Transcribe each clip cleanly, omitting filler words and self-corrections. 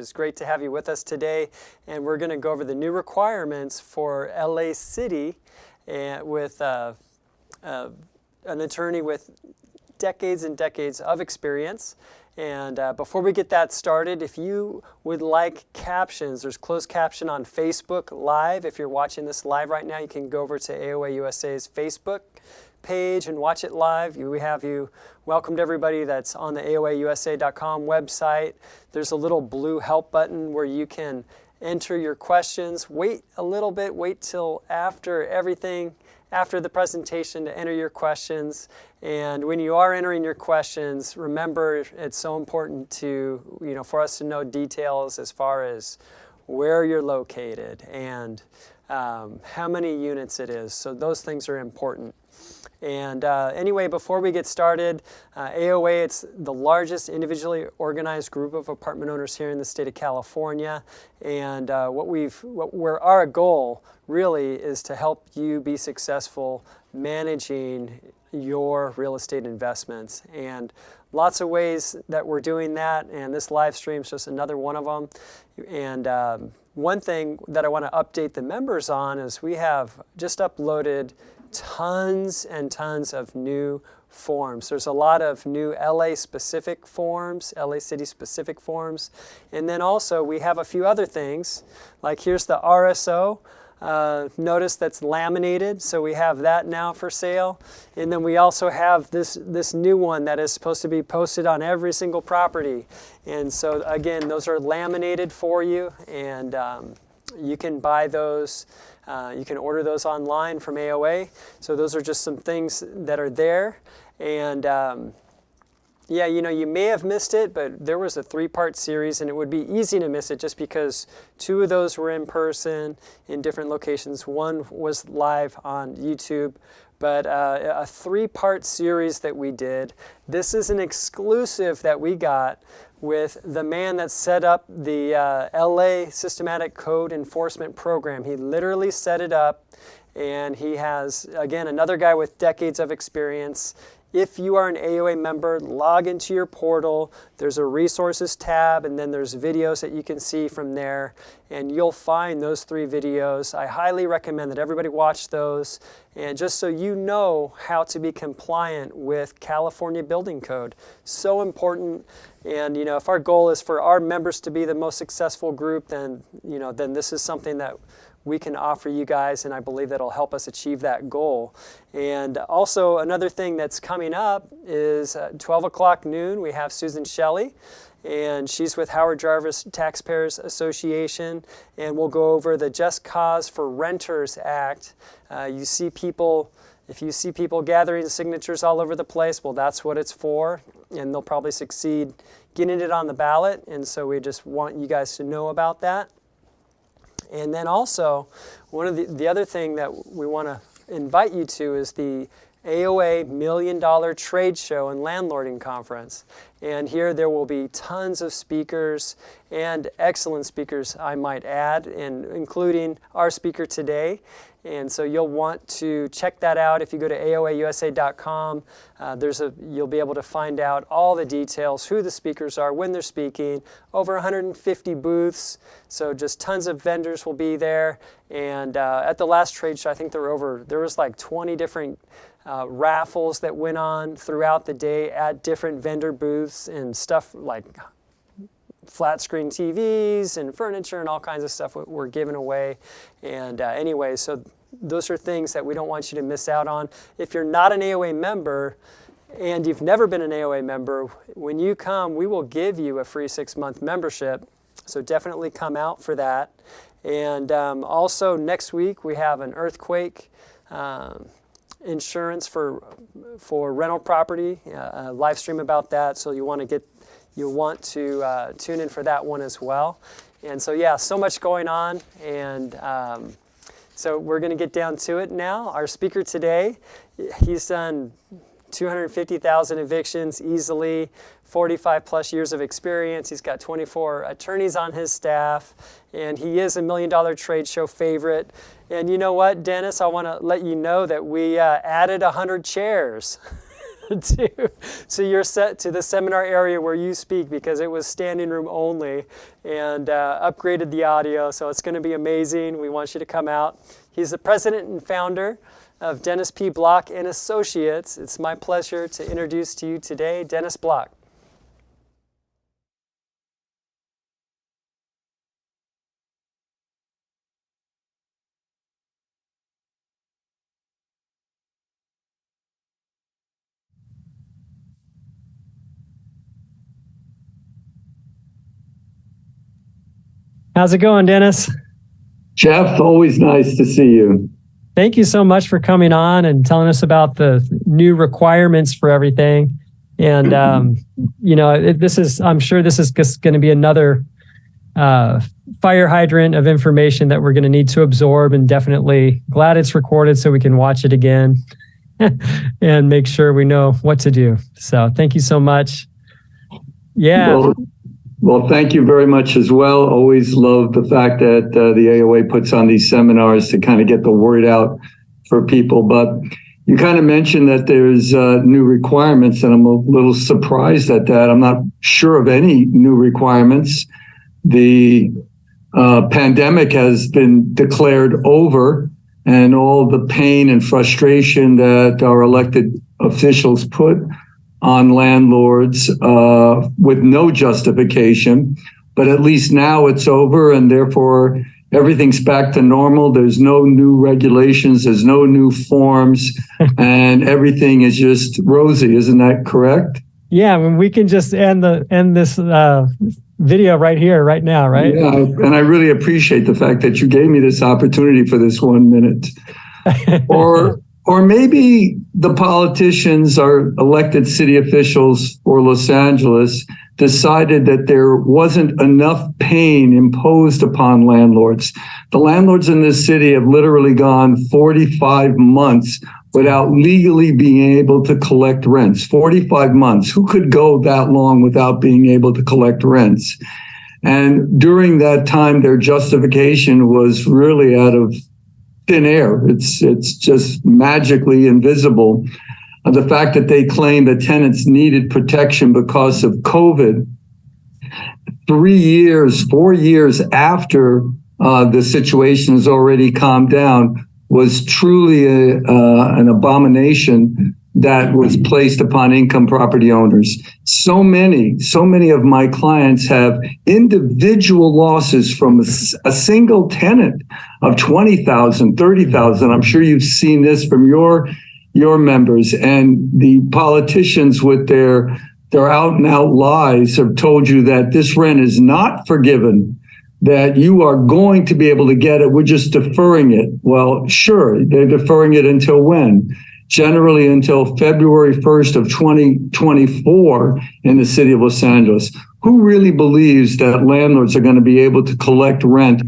It's great to have you with us today, and we're going to go over the new requirements for LA City and with an attorney with decades and decades of experience. And before we get that started, if you would like captions, there's closed caption on Facebook Live. If you're watching this live right now, you can go over to AOA USA's Facebook page and watch it live. We have you welcomed everybody that's on the AOAUSA.com website. There's a little blue help button where you can enter your questions. Wait a little bit, wait till after the presentation to enter your questions. And when you are entering your questions, remember it's so important to, for us to know details as far as where you're located and how many units it is. So those things are important. And anyway, before we get started, AOA, it's the largest individually organized group of apartment owners here in the state of California. And where our goal really is to help you be successful managing your real estate investments. And lots of ways that we're doing that, and this live stream is just another one of them. And one thing that I want to update the members on is we have just uploaded tons and tons of new forms. There's a lot of new LA specific forms, LA City specific forms. And then also we have a few other things, like here's the RSO notice that's laminated. So we have that now for sale. And then we also have this new one that is supposed to be posted on every single property. And so again, those are laminated for you, and you can buy those. You can order those online from AOA. So those are just some things that are there. And yeah, you may have missed it, but there was a 3-part series, and it would be easy to miss it just because 2 of those were in person in different locations. 1 was live on YouTube. But a 3-part series that we did. This is an exclusive that we got with the man that set up the LA Systematic Code Enforcement Program. He literally set it up, and he has, again, another guy with decades of experience. If you are an AOA member, log into your portal. There's a resources tab, and then there's videos that you can see from there, and you'll find those 3 videos. I highly recommend that everybody watch those, and just so you know how to be compliant with California Building Code. So important. And if our goal is for our members to be the most successful group, then this is something that we can offer you guys, and I believe that'll help us achieve that goal. And also another thing that's coming up is 12 o'clock noon, we have Susan Shelley, and she's with Howard Jarvis Taxpayers Association, and we'll go over the Just Cause for Renters Act. If you see people gathering signatures all over the place, well, that's what it's for, and they'll probably succeed getting it on the ballot, and so we just want you guys to know about that. And then also, one of the other thing that we want to invite you to is the AOA $1 Million Trade Show and Landlording Conference. And here there will be tons of speakers, and excellent speakers, I might add, and including our speaker today. And so you'll want to check that out. If you go to AOAUSA.com, you'll be able to find out all the details, who the speakers are, when they're speaking, over 150 booths. So just tons of vendors will be there. And at the last trade show, I think there was like 20 different raffles that went on throughout the day at different vendor booths, and stuff like flat screen TVs and furniture and all kinds of stuff were given away. And anyway, so those are things that we don't want you to miss out on. If you're not an AOA member and you've never been an AOA member, when you come, we will give you a free 6-month membership. So definitely come out for that. And also next week we have an earthquake insurance for rental property, a live stream about that. So you'll want to tune in for that one as well. And so yeah, so much going on, and so we're going to get down to it now. Our speaker today, he's done 250,000 evictions easily, 45 plus years of experience. He's got 24 attorneys on his staff, and he is a $1 Million Trade Show favorite. And you know what, Dennis, I want to let you know that we added 100 chairs. to your set to the seminar area where you speak, because it was standing room only, and upgraded the audio. So it's going to be amazing. We want you to come out. He's the president and founder of Dennis P. Block and Associates. It's my pleasure to introduce to you today Dennis Block. How's it going, Dennis? Jeff, always nice to see you. Thank you so much for coming on and telling us about the new requirements for everything. And, I'm sure this is just going to be another fire hydrant of information that we're going to need to absorb, and definitely glad it's recorded so we can watch it again and make sure we know what to do. So thank you so much. Yeah. Well, thank you very much as well. Always love the fact that the AOA puts on these seminars to kind of get the word out for people. But you kind of mentioned that there's new requirements, and I'm a little surprised at that. I'm not sure of any new requirements. The pandemic has been declared over, and all the pain and frustration that our elected officials put on landlords with no justification, but at least now it's over, and therefore everything's back to normal. There's no new regulations, there's no new forms, and everything is just rosy. Isn't that correct? Yeah, I mean, we can just end this video right here, right now, right? Yeah, and I really appreciate the fact that you gave me this opportunity for this 1 minute. Or maybe the politicians, our elected city officials for Los Angeles, decided that there wasn't enough pain imposed upon landlords. The landlords in this city have literally gone 45 months without legally being able to collect rents. 45 months. Who could go that long without being able to collect rents? And during that time, their justification was really out of thin air. It's just magically invisible. The fact that they claim that tenants needed protection because of COVID, 4 years after the situation has already calmed down, was truly an abomination that was placed upon income property owners. So many of my clients have individual losses from a single tenant of 20,000, 30,000. I'm sure you've seen this from your members, and the politicians with their out and out lies have told you that this rent is not forgiven, that you are going to be able to get it. We're just deferring it. Well, sure, they're deferring it until when? Generally until February 1st of 2024 in the city of Los Angeles. Who really believes that landlords are going to be able to collect rent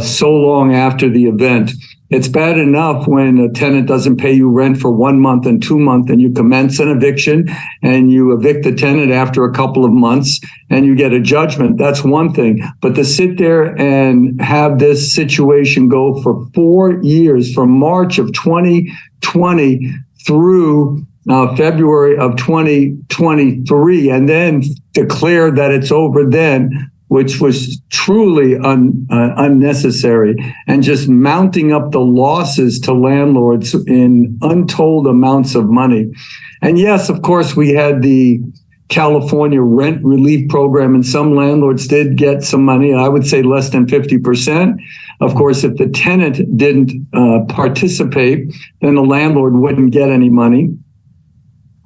so long after the event? It's bad enough when a tenant doesn't pay you rent for 1 month and 2 months, and you commence an eviction and you evict the tenant after a couple of months and you get a judgment. That's one thing. But to sit there and have this situation go for 4 years, from March of 2020 through February of 2023, and then declare that it's over then, which was truly unnecessary, and just mounting up the losses to landlords in untold amounts of money. And yes, of course, we had the California rent relief program, and some landlords did get some money. I would say less than 50%. Of course, if the tenant didn't participate, then the landlord wouldn't get any money.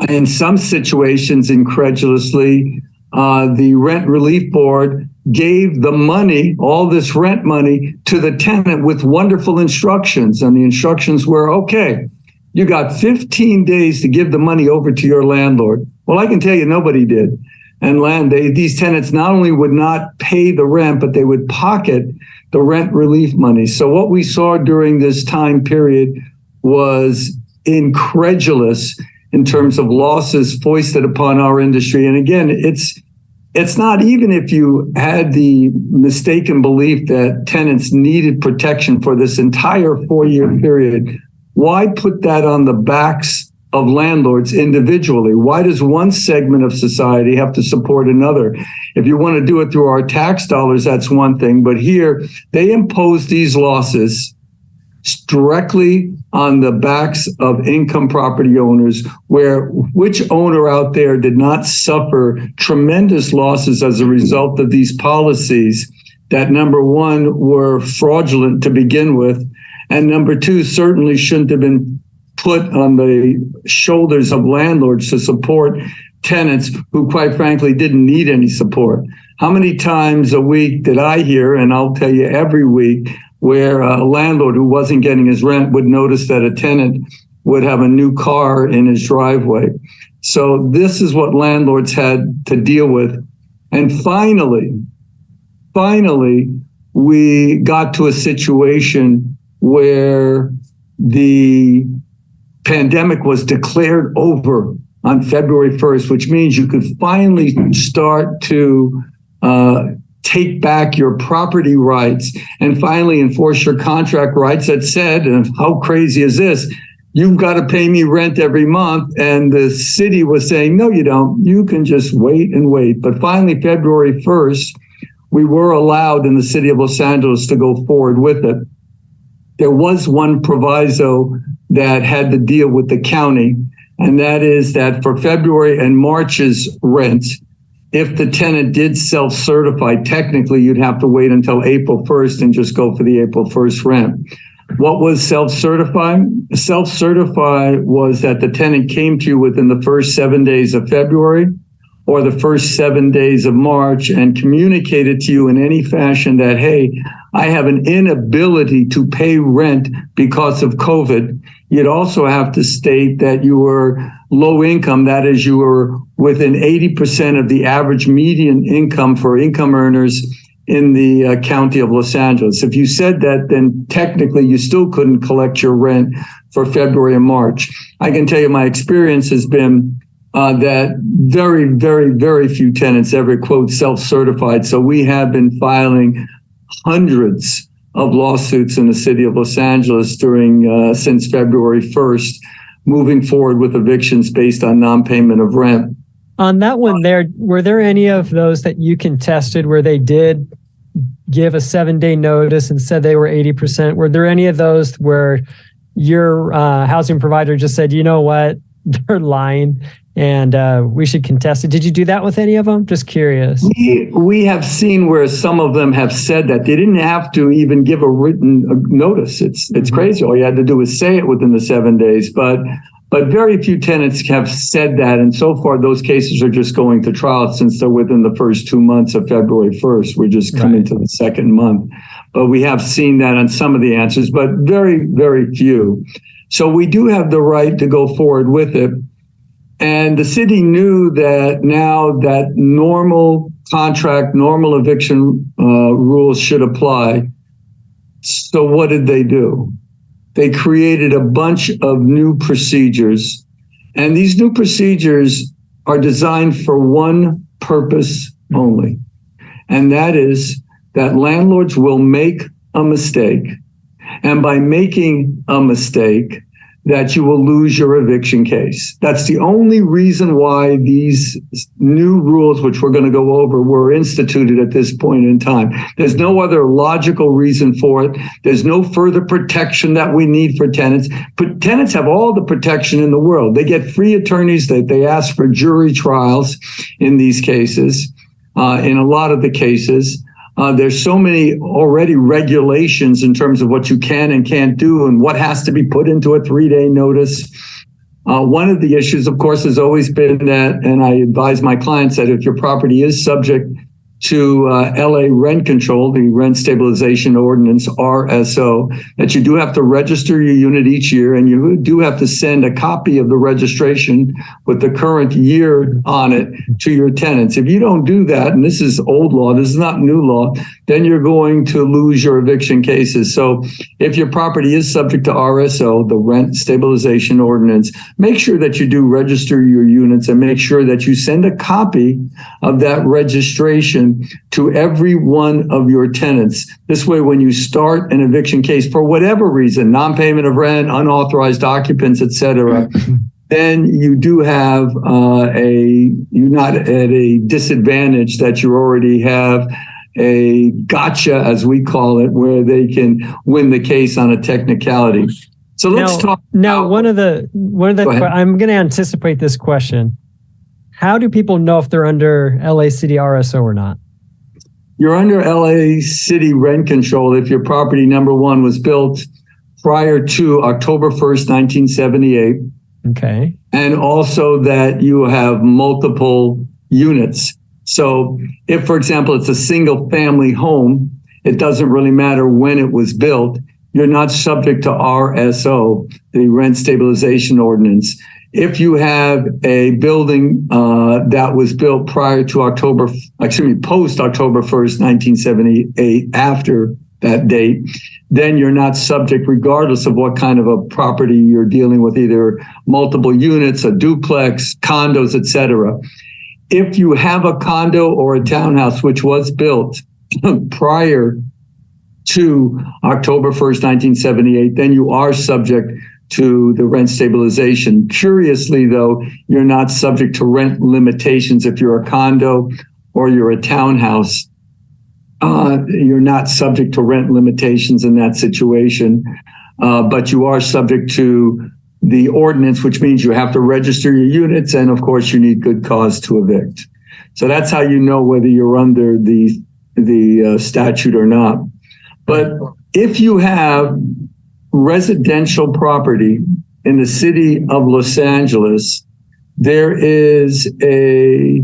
In some situations, incredulously, the rent relief board gave the money, all this rent money, to the tenant with wonderful instructions. And the instructions were, okay, you got 15 days to give the money over to your landlord. Well, I can tell you nobody did. And these tenants not only would not pay the rent, but they would pocket the rent relief money. So what we saw during this time period was incredulous in terms of losses foisted upon our industry. And again, it's not even if you had the mistaken belief that tenants needed protection for this entire 4-year period. Why put that on the backs of landlords individually. Why does one segment of society have to support another? If you want to do it through our tax dollars, that's one thing. But here, they impose these losses directly on the backs of income property owners, where which owner out there did not suffer tremendous losses as a result of these policies that, number one, were fraudulent to begin with, and number two, certainly shouldn't have been put on the shoulders of landlords to support tenants who, quite frankly, didn't need any support. How many times a week did I hear, and I'll tell you every week, where a landlord who wasn't getting his rent would notice that a tenant would have a new car in his driveway. So this is what landlords had to deal with. And finally, we got to a situation where the pandemic was declared over on February 1st, which means you could finally start to take back your property rights and finally enforce your contract rights that said, and how crazy is this? You've got to pay me rent every month. And the city was saying, no, you don't. You can just wait and wait. But finally, February 1st, we were allowed in the city of Los Angeles to go forward with it. There was one proviso that had to deal with the county, and that is that for February and March's rent, if the tenant did self-certify, technically you'd have to wait until April 1st and just go for the April 1st rent. What was self-certify? Self-certify was that the tenant came to you within the first 7 days of February or the first 7 days of March and communicated to you in any fashion that, hey, I have an inability to pay rent because of COVID. You'd also have to state that you were low income, that is, you were within 80% of the average median income for income earners in the county of Los Angeles. If you said that, then technically you still couldn't collect your rent for February and March. I can tell you my experience has been that very, very, very few tenants ever, quote, self-certified. So we have been filing hundreds of lawsuits in the city of Los Angeles since February 1st, moving forward with evictions based on non-payment of rent. On that one there, were there any of those that you contested where they did give a 7-day notice and said they were 80%? Were there any of those where your housing provider just said, you know what, they're lying and we should contest it? Did you do that with any of them? Just curious. We have seen where some of them have said that. They didn't have to even give a written notice. It's crazy. All you had to do was say it within the 7 days. But very few tenants have said that. And so far, those cases are just going to trial since they're within the first 2 months of February 1st. We're just coming to the second month. But we have seen that on some of the answers, but very, very few. So we do have the right to go forward with it. And the city knew that now that normal contract, normal eviction rules should apply. So what did they do? They created a bunch of new procedures. And these new procedures are designed for one purpose only. And that is that landlords will make a mistake. And by making a mistake, that you will lose your eviction case. That's the only reason why these new rules, which we're going to go over, were instituted at this point in time. There's no other logical reason for it. There's no further protection that we need for tenants. But tenants have all the protection in the world. They get free attorneys. They ask for jury trials in these cases, in a lot of the cases. There's so many already regulations in terms of what you can and can't do and what has to be put into a 3-day notice. One of the issues, of course, has always been that, and I advise my clients that if your property is subject to LA rent control, the rent stabilization ordinance, RSO, that you do have to register your unit each year, and you do have to send a copy of the registration with the current year on it to your tenants. If you don't do that, and this is old law, this is not new law, then you're going to lose your eviction cases. So if your property is subject to RSO, the rent stabilization ordinance, make sure that you do register your units and make sure that you send a copy of that registration to every one of your tenants. This way, when you start an eviction case for whatever reason, non-payment of rent, unauthorized occupants, etc., then you do have you're not at a disadvantage that you already have a gotcha, as we call it, where they can win the case on a technicality. So let's talk. Now, one of the I'm going to anticipate this question. How do people know if they're under LA City RSO or not? You're under LA City rent control if your property, number one, was built prior to October 1st, 1978. Okay. And also that you have multiple units. So if, for example, it's a single family home, it doesn't really matter when it was built. You're not subject to RSO, the Rent Stabilization Ordinance. If you have a building that was built prior to post October 1st, 1978, after that date, then you're not subject, regardless of what kind of a property you're dealing with, either multiple units, a duplex, condos, etc. If you have a condo or a townhouse which was built prior to October 1st, 1978, then you are subject to the rent stabilization. Curiously, though, you're not subject to rent limitations if you're a condo or you're a townhouse. You're not subject to rent limitations in that situation, but you are subject to the ordinance, which means you have to register your units, and of course you need good cause to evict. So that's how you know whether you're under the statute or not. But if you have residential property in the city of Los Angeles, there is a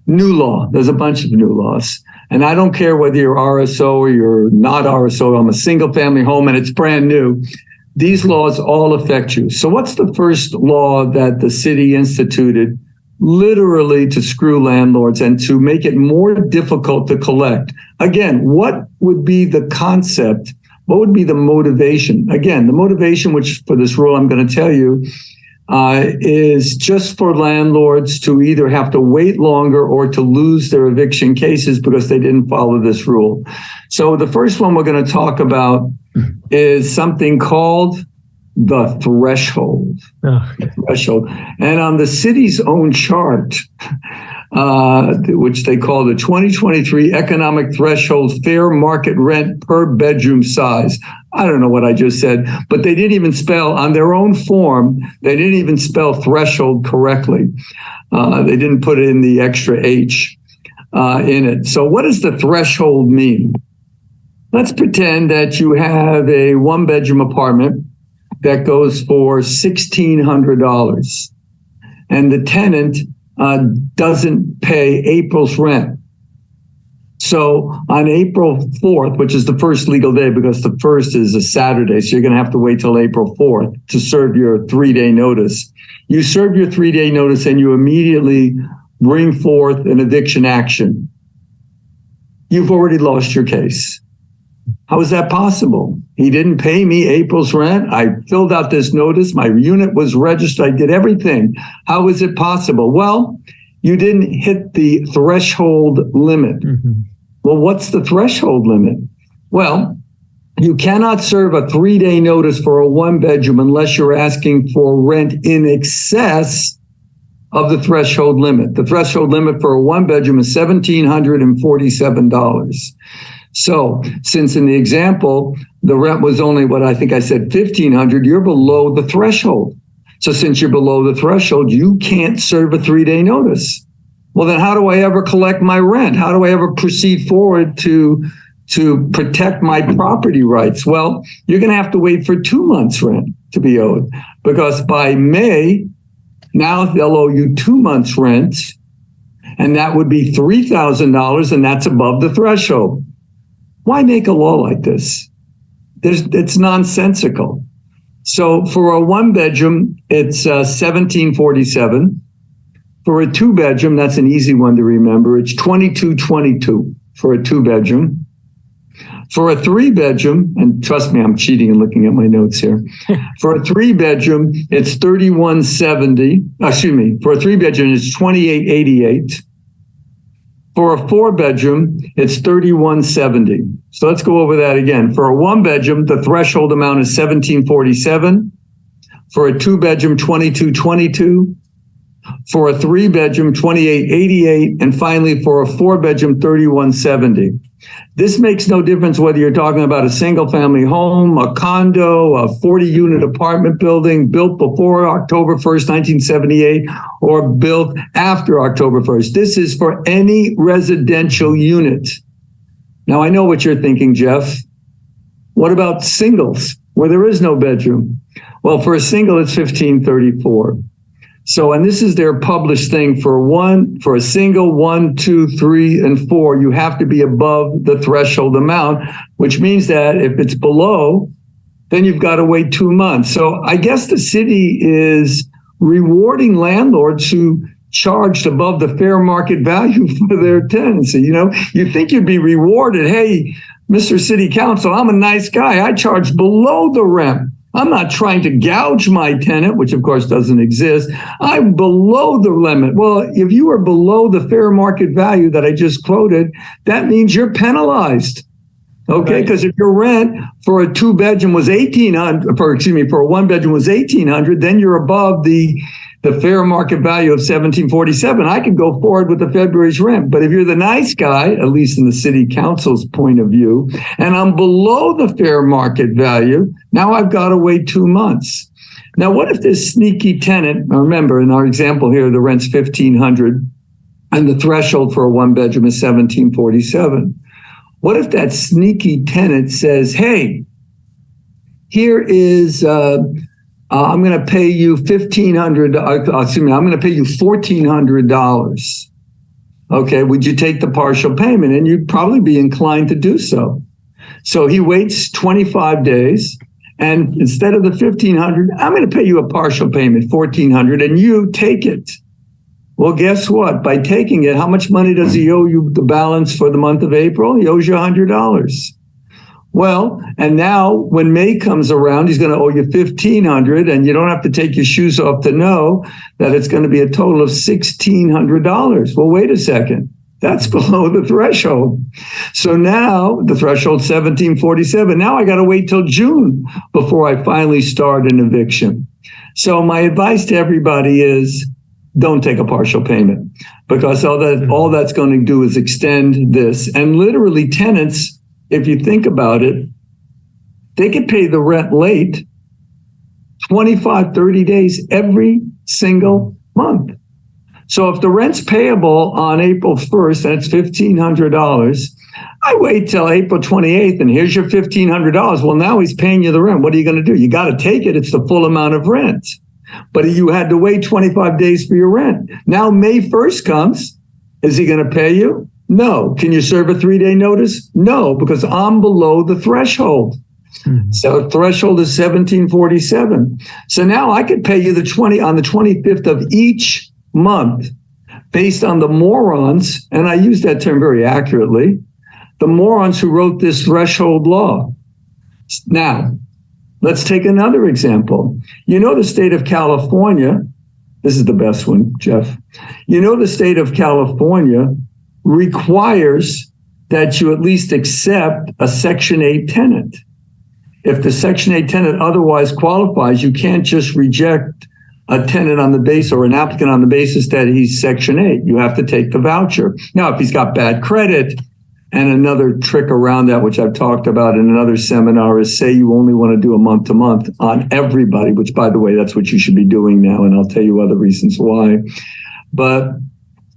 new law. There's a bunch of new laws. And I don't care whether you're RSO or you're not RSO. I'm a single family home and it's brand new. These laws all affect you. So what's the first law that the city instituted literally to screw landlords and to make it more difficult to collect? Again, what would be the concept? What would be the motivation? Again, the motivation, which for this rule I'm going to tell you, is just for landlords to either have to wait longer or to lose their eviction cases because they didn't follow this rule. So the first one we're going to talk about is something called the threshold. Threshold. And on the city's own chart, which they call the 2023 Economic Threshold Fair Market Rent Per Bedroom Size. I don't know what I just said, but they didn't even spell on their own form, they didn't even spell threshold correctly. They didn't put in the extra H in it. So what does the threshold mean? Let's pretend that you have a one-bedroom apartment that goes for $1,600 and the tenant doesn't pay April's rent. So on April 4th, which is the first legal day because the 1st is a Saturday, so you're going to have to wait till April 4th to serve your 3-day notice. You serve your 3-day notice and you immediately bring forth an eviction action. You've already lost your case. How is that possible? He didn't pay me April's rent. I filled out this notice. My unit was registered. I did everything. How is it possible? Well, you didn't hit the threshold limit. Mm-hmm. Well, what's the threshold limit? Well, you cannot serve a 3-day notice for a one-bedroom unless you're asking for rent in excess of the threshold limit. The threshold limit for a one-bedroom is $1,747. So since in the example, the rent was only what I think I said, $1,500, you're below the threshold. So since you're below the threshold, you can't serve a 3-day notice. Well, then how do I ever collect my rent? How do I ever proceed forward to protect my property rights? Well, you're going to have to wait for 2 months' rent to be owed, because by May, now they'll owe you 2 months' rent, and that would be $3,000, and that's above the threshold. Why make a law like this? It's nonsensical. So for a one-bedroom, it's $1,747. For a two-bedroom, that's an easy one to remember. It's $2,222 for a two-bedroom. For a three-bedroom, and trust me, I'm cheating and looking at my notes here. For a three-bedroom, it's $3,170. Excuse me. For a three-bedroom, it's $2,888. For a four-bedroom, it's $3,170. So let's go over that again. For a one-bedroom, the threshold amount is $1,747. For a 2-bedroom, 2222. For a 3-bedroom, 2888. And finally, for a 4-bedroom, 3170. This makes no difference whether you're talking about a single-family home, a condo, a 40-unit apartment building built before October 1st, 1978, or built after October 1st. This is for any residential unit. Now, I know what you're thinking, Jeff. What about singles, where there is no bedroom? Well, for a single, it's $1,534. So, and this is their published thing for a single 1, 2, 3, and 4, you have to be above the threshold amount, which means that if it's below, then you've got to wait 2 months. So I guess the city is rewarding landlords who charged above the fair market value for their tenancy. You know, you think you'd be rewarded. Hey, Mr. City Council, I'm a nice guy. I charge below the rent. I'm not trying to gouge my tenant, which of course doesn't exist. I'm below the limit. Well, if you are below the fair market value that I just quoted, that means you're penalized. Okay, because if your rent for a 2-bedroom was $1,800, for a 1-bedroom was $1,800, then you're above the fair market value of $1,747. I could go forward with the February's rent. But if you're the nice guy, at least in the city council's point of view, and I'm below the fair market value, now I've got to wait 2 months. Now, what if this sneaky tenant, remember in our example here, the rent's $1,500 and the threshold for a 1-bedroom is $1,747. What if that sneaky tenant says, hey, here is, I'm going to pay you $1,400. I'm going to pay you $1,400. Okay, would you take the partial payment? And you'd probably be inclined to do so. So he waits 25 days, and instead of the $1,500, I'm going to pay you a partial payment, $1,400, and you take it. Well, guess what? By taking it, how much money does he owe you the balance for the month of April? He owes you $100. Well, and now when May comes around, he's going to owe you $1,500, and you don't have to take your shoes off to know that it's going to be a total of $1,600. Well, wait a second. That's below the threshold. So now the threshold $1,747. Now I got to wait till June before I finally start an eviction. So my advice to everybody is don't take a partial payment, because all that's going to do is extend this. And literally tenants, if you think about it, they could pay the rent late 25, 30 days every single month. So if the rent's payable on April 1st and it's $1,500, I wait till April 28th and here's your $1,500. Well, now he's paying you the rent. What are you going to do? You got to take it. It's the full amount of rent. But you had to wait 25 days for your rent. Now May 1st comes. Is he going to pay you? No. Can you serve a 3-day notice? No, because I'm below the threshold. Mm-hmm. So threshold is $1,747. So now I could pay you on the 25th of each month based on the morons, and I use that term very accurately, the morons who wrote this threshold law. Now, let's take another example. You know the state of California, this is the best one, Jeff. You know the state of California requires that you at least accept a Section 8 tenant. If the Section 8 tenant otherwise qualifies, you can't just reject a tenant on the basis or an applicant on the basis that he's Section 8. You have to take the voucher. Now, if he's got bad credit, and another trick around that, which I've talked about in another seminar, is say you only want to do a month-to-month on everybody, which, by the way, that's what you should be doing now, and I'll tell you other reasons why. But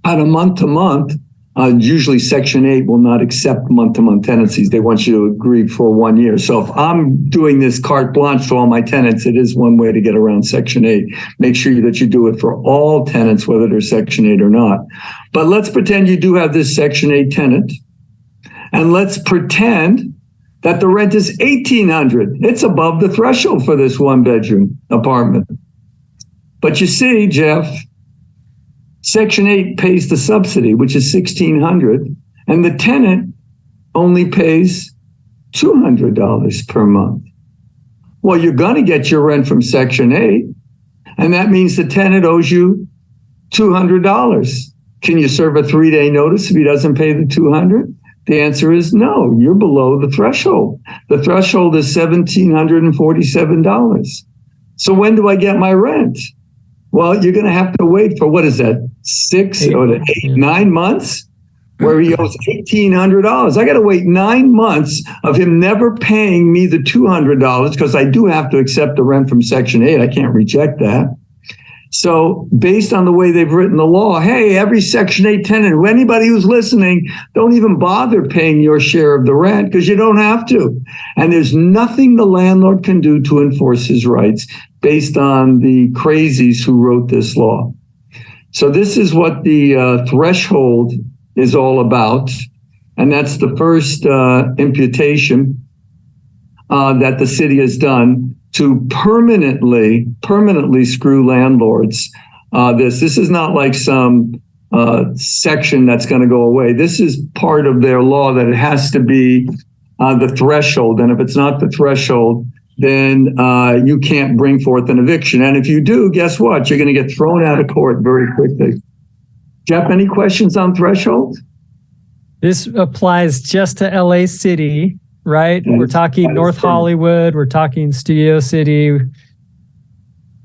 on a month-to-month, usually Section 8 will not accept month-to-month tenancies. They want you to agree for 1 year. So if I'm doing this carte blanche to all my tenants, it is one way to get around Section 8. Make sure that you do it for all tenants, whether they're Section 8 or not. But let's pretend you do have this Section 8 tenant, and let's pretend that the rent is $1,800. It's above the threshold for this 1-bedroom apartment. But you see, Jeff, Section 8 pays the subsidy, which is $1,600, and the tenant only pays $200 per month. Well, you're going to get your rent from Section 8, and that means the tenant owes you $200. Can you serve a 3-day notice if he doesn't pay the $200? The answer is no, you're below the threshold. The threshold is $1,747. So when do I get my rent? Well, you're going to have to wait for, what is that, 9 months, where he owes $1,800. I got to wait 9 months of him never paying me the $200 because I do have to accept the rent from Section 8. I can't reject that. So based on the way they've written the law, hey, every Section 8 tenant, anybody who's listening, don't even bother paying your share of the rent because you don't have to. And there's nothing the landlord can do to enforce his rights based on the crazies who wrote this law. So this is what the threshold is all about. And that's the first imputation that the city has done to permanently screw landlords. This is not like some section that's going to go away. This is part of their law that it has to be the threshold. And if it's not the threshold, then you can't bring forth an eviction. And if you do, guess what? You're going to get thrown out of court very quickly. Jeff, any questions on threshold? This applies just to LA City, right? We're talking North Hollywood, we're talking Studio City,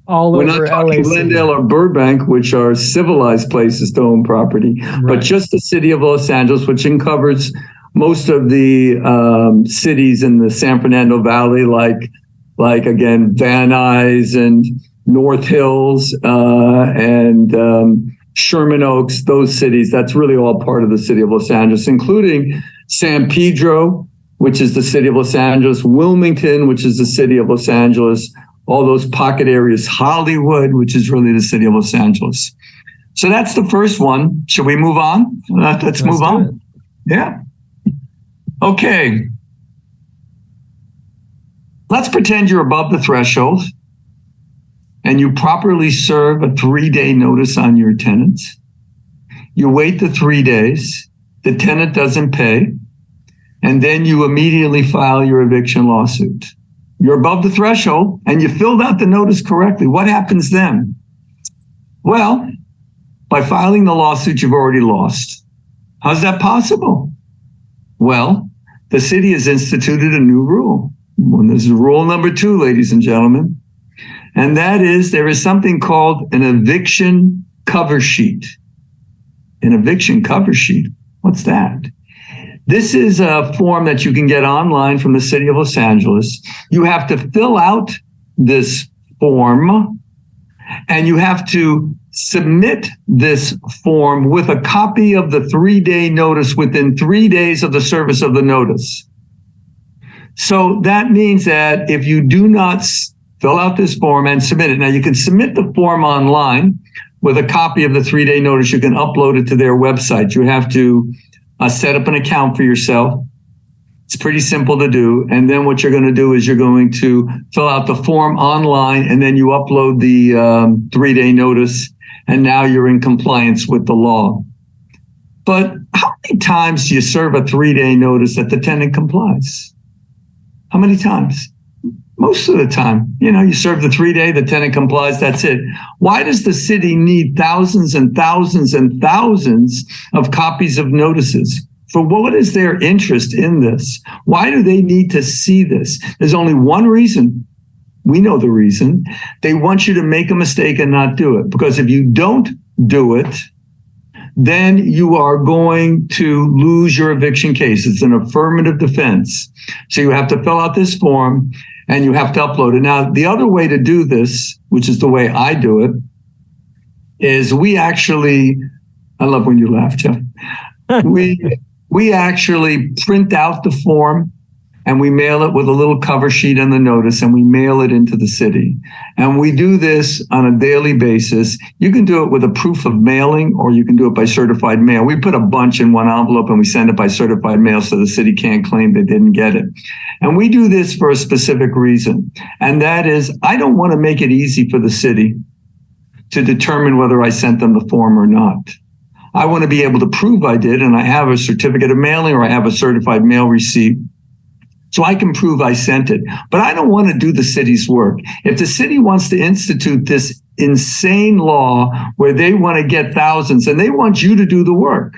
all over LA City. We're not talking Glendale or Burbank, which are civilized places to own property, but just the city of Los Angeles, which covers most of the cities in the San Fernando Valley, like again, Van Nuys and North Hills and Sherman Oaks, those cities. That's really all part of the city of Los Angeles, including San Pedro, which is the city of Los Angeles, Wilmington, which is the city of Los Angeles, all those pocket areas, Hollywood, which is really the city of Los Angeles. So that's the first one. Should we move on? Let's move on. Yeah. Okay. Let's pretend you're above the threshold and you properly serve a 3-day notice on your tenants. You wait the 3 days, the tenant doesn't pay, and then you immediately file your eviction lawsuit. You're above the threshold and you filled out the notice correctly. What happens then? Well, by filing the lawsuit, you've already lost. How's that possible? Well, the city has instituted a new rule. Well, this is rule number 2, ladies and gentlemen. And that is there is something called an eviction cover sheet. An eviction cover sheet. What's that? This is a form that you can get online from the city of Los Angeles. You have to fill out this form and you have to submit this form with a copy of the 3-day notice within 3 days of the service of the notice. So that means that if you do not fill out this form and submit it, now you can submit the form online with a copy of the 3-day notice. You can upload it to their website. You have to set up an account for yourself. It's pretty simple to do. And then what you're going to do is you're going to fill out the form online and then you upload the 3-day notice. And now you're in compliance with the law. But how many times do you serve a 3-day notice that the tenant complies? How many times? Most of the time. You serve the 3-day, the tenant complies, that's it. Why does the city need thousands and thousands and thousands of copies of notices? For what is their interest in this? Why do they need to see this? There's only one reason. We know the reason. They want you to make a mistake and not do it. Because if you don't do it, then you are going to lose your eviction case. It's an affirmative defense. So you have to fill out this form and you have to upload it. Now, the other way to do this, which is the way I do it, is I love when you laugh, Jeff. We actually print out the form and we mail it with a little cover sheet and the notice, and we mail it into the city. And we do this on a daily basis. You can do it with a proof of mailing, or you can do it by certified mail. We put a bunch in one envelope and we send it by certified mail so the city can't claim they didn't get it. And we do this for a specific reason. And that is, I don't want to make it easy for the city to determine whether I sent them the form or not. I want to be able to prove I did, and I have a certificate of mailing or I have a certified mail receipt. So I can prove I sent it. But I don't want to do the city's work. If the city wants to institute this insane law where they want to get thousands and they want you to do the work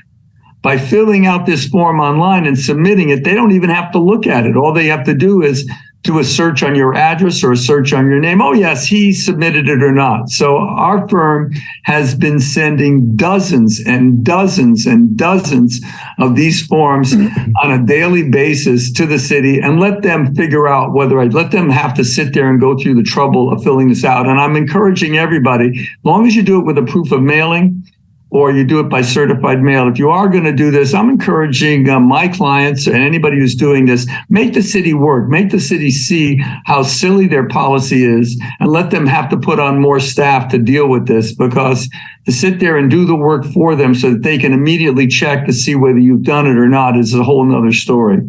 by filling out this form online and submitting it, they don't even have to look at it. All they have to do is do a search on your address or a search on your name. Oh, yes, he submitted it or not. So our firm has been sending dozens and dozens and dozens of these forms on a daily basis to the city and let them figure out whether I let them have to sit there and go through the trouble of filling this out. And I'm encouraging everybody, as long as you do it with a proof of mailing, or you do it by certified mail. If you are going to do this, I'm encouraging my clients and anybody who's doing this, make the city work, make the city see how silly their policy is, and let them have to put on more staff to deal with this, because to sit there and do the work for them so that they can immediately check to see whether you've done it or not is a whole nother story.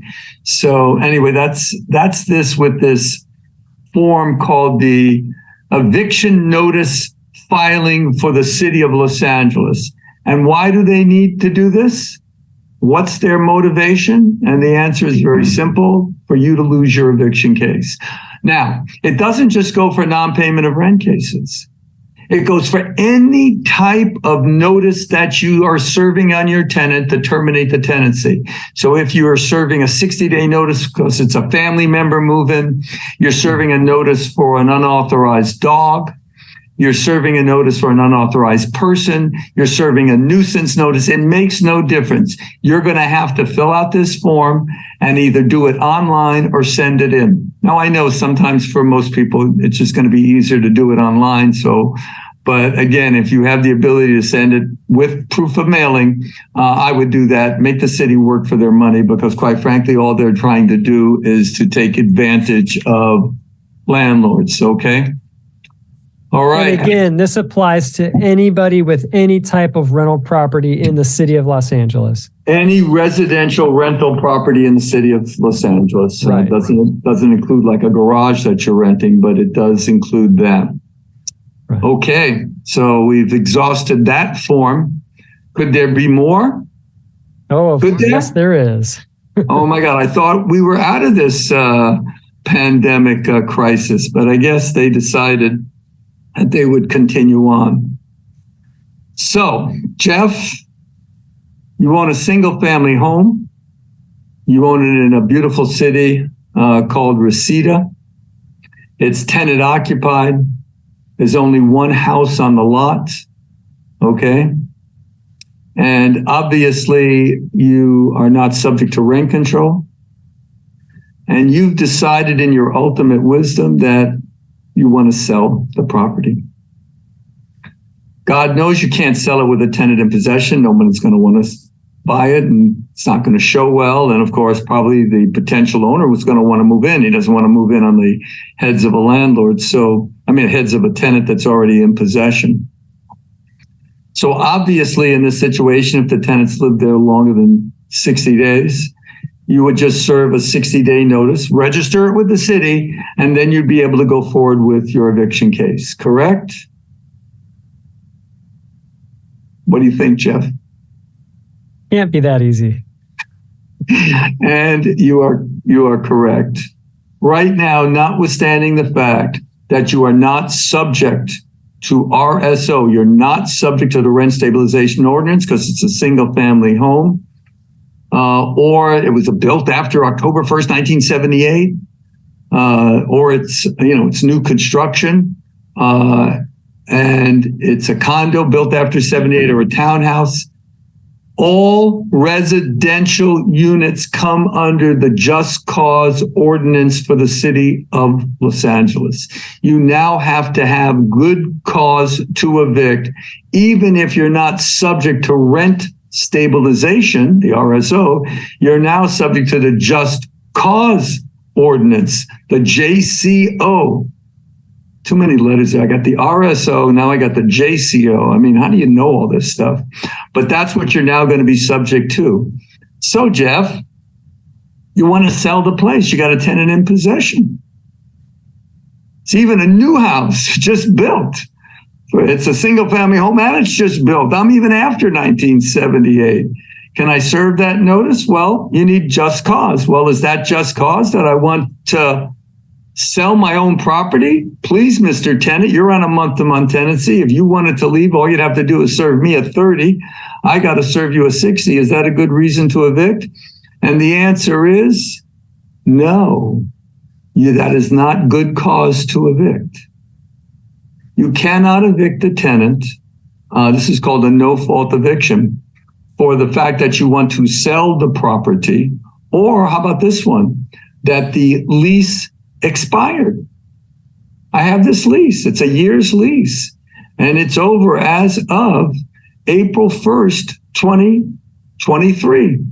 So anyway, that's this with this form called the eviction notice filing for the city of Los Angeles. And why do they need to do this? What's their motivation? And the answer is very simple: for you to lose your eviction case. Now, it doesn't just go for non-payment of rent cases. It goes for any type of notice that you are serving on your tenant to terminate the tenancy. So if you are serving a 60-day notice because it's a family member move-in, you're serving a notice for an unauthorized dog, you're serving a notice for an unauthorized person, you're serving a nuisance notice, it makes no difference. You're going to have to fill out this form and either do it online or send it in. Now, I know sometimes for most people, it's just going to be easier to do it online. But again, if you have the ability to send it with proof of mailing, I would do that. Make the city work for their money, because quite frankly, all they're trying to do is to take advantage of landlords. Okay. All right. And again, this applies to anybody with any type of rental property in the city of Los Angeles. Any residential rental property in the city of Los Angeles. Right. It doesn't include like a garage that you're renting, but it does include that. Right. Okay, so we've exhausted that form. Could there be more? Oh, yes, there is. Oh my God, I thought we were out of this pandemic crisis, but I guess they decided that they would continue on. So, Jeff, you own a single family home. You own it in a beautiful city called Reseda. It's tenant occupied. There's only one house on the lot. Okay. And obviously you are not subject to rent control. And you've decided in your ultimate wisdom that you want to sell the property. God knows you can't sell it with a tenant in possession. Nobody's going to want to buy it, and it's not going to show well. And of course, probably the potential owner was going to want to move in. He doesn't want to move in on the heads of a landlord. Heads of a tenant that's already in possession. So obviously in this situation, if the tenants lived there longer than 60 days, you would just serve a 60-day notice, register it with the city, and then you'd be able to go forward with your eviction case, correct? What do you think, Jeff? Can't be that easy. And you are correct. Right now, notwithstanding the fact that you are not subject to RSO, you're not subject to the rent stabilization ordinance because it's a single family home, or it was built after October 1st, 1978, or it's new construction, and it's a condo built after 78 or a townhouse. All residential units come under the just cause ordinance for the city of Los Angeles. You now have to have good cause to evict, even if you're not subject to rent stabilization, the RSO. You're now subject to the just cause ordinance, the JCO. Too many letters there. I got the RSO, now I got the JCO. I mean, how do you know all this stuff? But that's what you're now going to be subject to. So, Jeff, you want to sell the place. You got a tenant in possession. It's even a new house just built. It's a single family home and it's just built. I'm even after 1978. Can I serve that notice? Well, you need just cause. Well, is that just cause that I want to sell my own property? Please, Mr. Tenant, you're on a month-to-month tenancy. If you wanted to leave, all you'd have to do is serve me a 30. I got to serve you a 60. Is that a good reason to evict? And the answer is no. that is not good cause to evict. You cannot evict a tenant. This is called a no-fault eviction for the fact that you want to sell the property, or how about this one, that the lease expired. I have this lease. It's a year's lease, and it's over as of April 1st, 2023,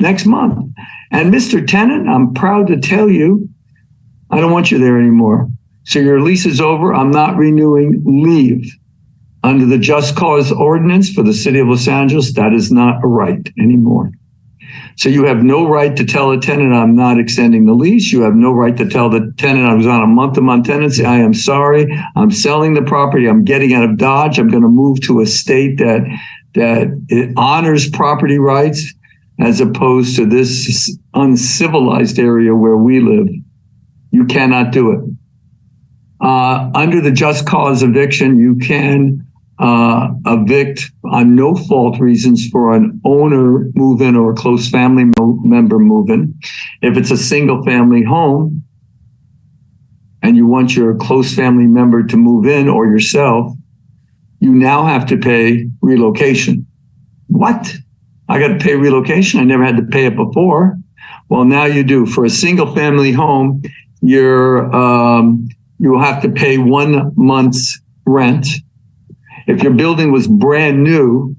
next month. And Mr. Tenant, I'm proud to tell you, I don't want you there anymore. So your lease is over. I'm not renewing. Leave. Under the just cause ordinance for the city of Los Angeles, that is not a right anymore. So you have no right to tell a tenant, I'm not extending the lease. You have no right to tell the tenant, I was on a month-to-month tenancy. I am sorry. I'm selling the property. I'm getting out of Dodge. I'm going to move to a state that it honors property rights as opposed to this uncivilized area where we live. You cannot do it. Under the just cause eviction, you can evict on no fault reasons for an owner move-in or a close family member move-in. If it's a single family home and you want your close family member to move in or yourself, you now have to pay relocation. What? I got to pay relocation? I never had to pay it before. Well, now you do. For a single family home, you'll have to pay 1 month's rent. If your building was brand new,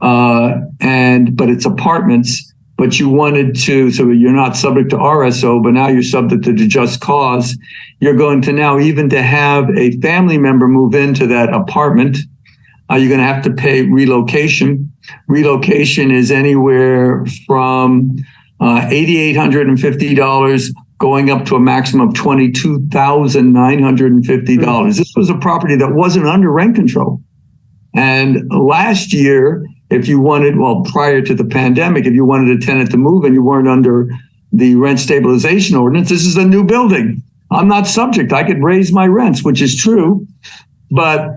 but it's apartments, but you wanted to, so you're not subject to RSO, but now you're subject to the just cause, you're going to now, even to have a family member move into that apartment, you're going to have to pay relocation. Relocation is anywhere from $8,850 going up to a maximum of $22,950. This was a property that wasn't under rent control. And last year, if you wanted, well, prior to the pandemic, if you wanted a tenant to move and you weren't under the rent stabilization ordinance, this is a new building. I'm not subject. I could raise my rents, which is true, but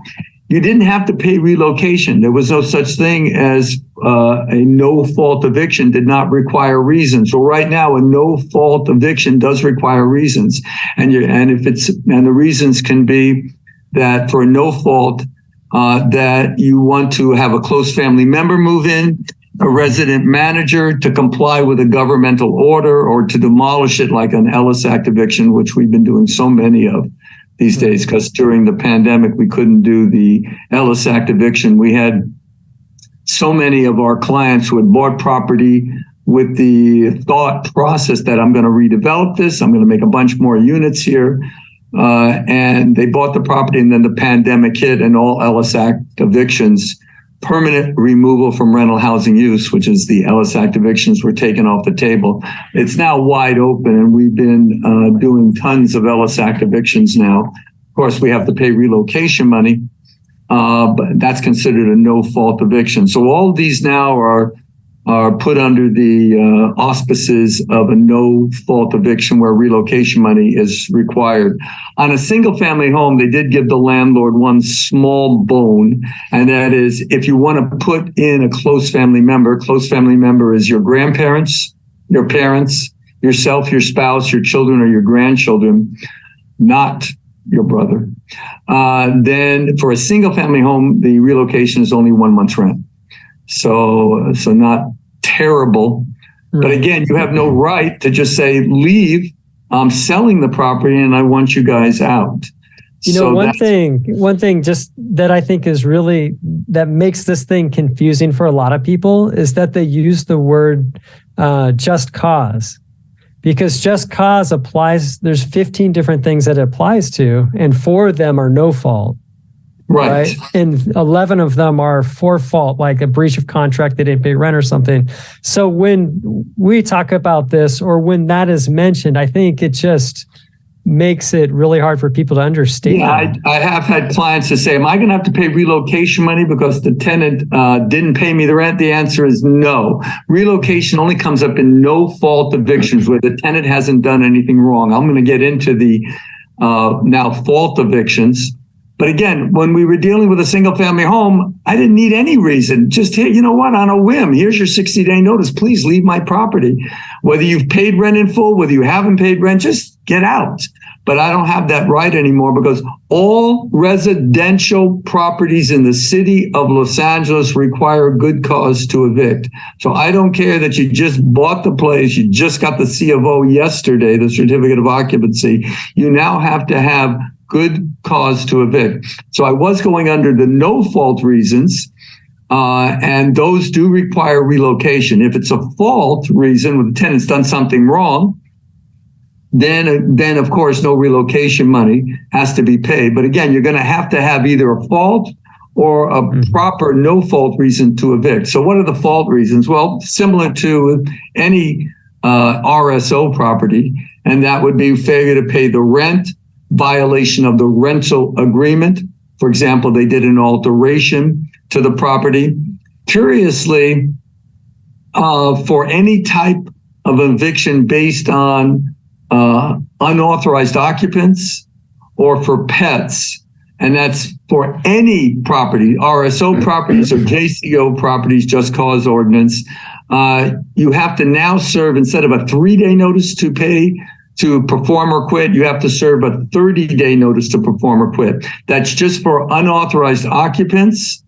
you didn't have to pay relocation. There was no such thing as a no-fault eviction did not require reasons. So right now, a no-fault eviction does require reasons, and the reasons can be that for a no-fault, that you want to have a close family member move in, a resident manager to comply with a governmental order, or to demolish it like an Ellis Act eviction, which we've been doing so many of these days, because during the pandemic, we couldn't do the Ellis Act eviction. We had so many of our clients who had bought property with the thought process that I'm going to redevelop this, I'm going to make a bunch more units here. And they bought the property, and then the pandemic hit, and all Ellis Act evictions, permanent removal from rental housing use, which is the Ellis Act evictions, were taken off the table. It's now wide open, and we've been doing tons of Ellis Act evictions now. Of course, we have to pay relocation money, but that's considered a no-fault eviction. So all of these now are put under the auspices of a no-fault eviction where relocation money is required. On a single-family home, they did give the landlord one small bone, and that is if you want to put in a close family member is your grandparents, your parents, yourself, your spouse, your children, or your grandchildren, not your brother. Then for a single-family home, the relocation is only 1 month's rent. So not terrible. Right. But again, you have no right to just say, leave, I'm selling the property and I want you guys out. You know, one thing just that I think is really, that makes this thing confusing for a lot of people is that they use the word just cause. Because just cause applies, there's 15 different things that it applies to, and 4 of them are no fault. Right. And 11 of them are for fault, like a breach of contract, they didn't pay rent or something. So when we talk about this, or when that is mentioned, I think it just makes it really hard for people to understand. Yeah, I have had clients that say, am I going to have to pay relocation money because the tenant didn't pay me the rent? The answer is no. Relocation only comes up in no-fault evictions where the tenant hasn't done anything wrong. I'm going to get into the now fault evictions. But again, when we were dealing with a single family home, I didn't need any reason. Just, hey, you know what, on a whim, here's your 60-day notice. Please leave my property. Whether you've paid rent in full, whether you haven't paid rent, just get out. But I don't have that right anymore because all residential properties in the city of Los Angeles require good cause to evict. So I don't care that you just bought the place, you just got the C of O yesterday, the certificate of occupancy. You now have to have good cause to evict. So I was going under the no fault reasons, and those do require relocation. If it's a fault reason where the tenant's done something wrong, then of course no relocation money has to be paid. But again, you're going to have either a fault or a proper no fault reason to evict. So what are the fault reasons? Well, similar to any RSO property, and that would be failure to pay the rent, violation of the rental agreement. For example, they did an alteration to the property. Curiously, for any type of eviction based on unauthorized occupants or for pets, and that's for any property, RSO properties or JCO properties, just cause ordinance, you have to now serve, instead of a 3-day notice to pay, to perform or quit, you have to serve a 30-day notice to perform or quit. That's just for unauthorized occupants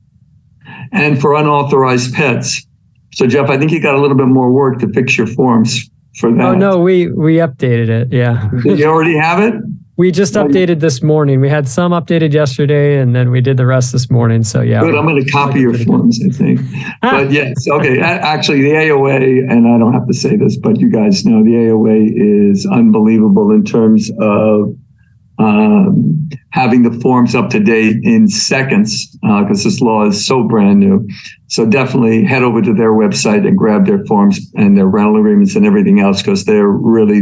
and for unauthorized pets. So Jeff, I think you got a little bit more work to fix your forms for that. Oh no, we updated it. Yeah. Did you already have it? We just updated this morning. We had some updated yesterday, and then we did the rest this morning. So yeah. Good. I'm going to copy your forms, I think. But yes, okay. Actually, the AOA, and I don't have to say this, but you guys know the AOA is unbelievable in terms of having the forms up to date in seconds, because this law is so brand new. So definitely head over to their website and grab their forms and their rental agreements and everything else, because they're really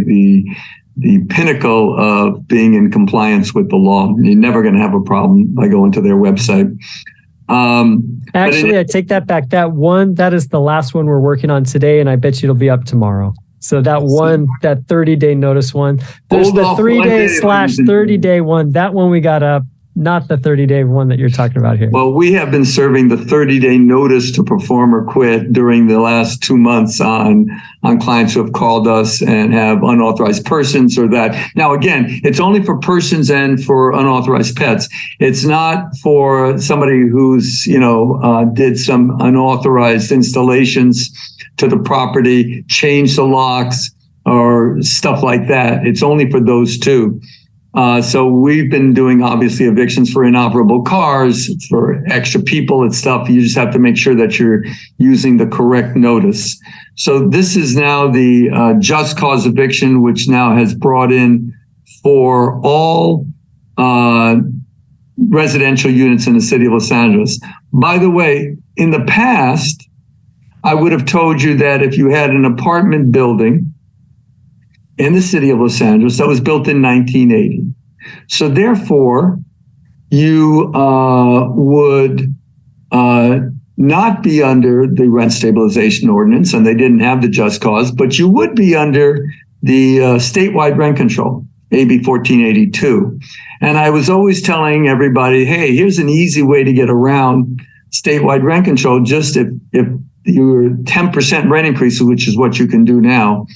the pinnacle of being in compliance with the law. You're never going to have a problem by going to their website. Actually, I take that back. That is the last one we're working on today, and I bet you it'll be up tomorrow. So that 30-day notice one. There's the 3-day / 30-day one. That one we got up, not the 30-day one that you're talking about here. Well, we have been serving the 30-day notice to perform or quit during the last 2 months on clients who have called us and have unauthorized persons or that. Now, again, it's only for persons and for unauthorized pets. It's not for somebody who's, did some unauthorized installations to the property, change the locks or stuff like that. It's only for those two. So we've been doing obviously evictions for inoperable cars, for extra people and stuff. You just have to make sure that you're using the correct notice. So this is now the just cause eviction, which now has brought in for all residential units in the city of Los Angeles. By the way, in the past, I would have told you that if you had an apartment building in the city of Los Angeles that was built in 1980. So therefore, you would not be under the rent stabilization ordinance, and they didn't have the just cause, but you would be under the statewide rent control, AB 1482. And I was always telling everybody, hey, here's an easy way to get around statewide rent control. Just if your 10% rent increase, which is what you can do now,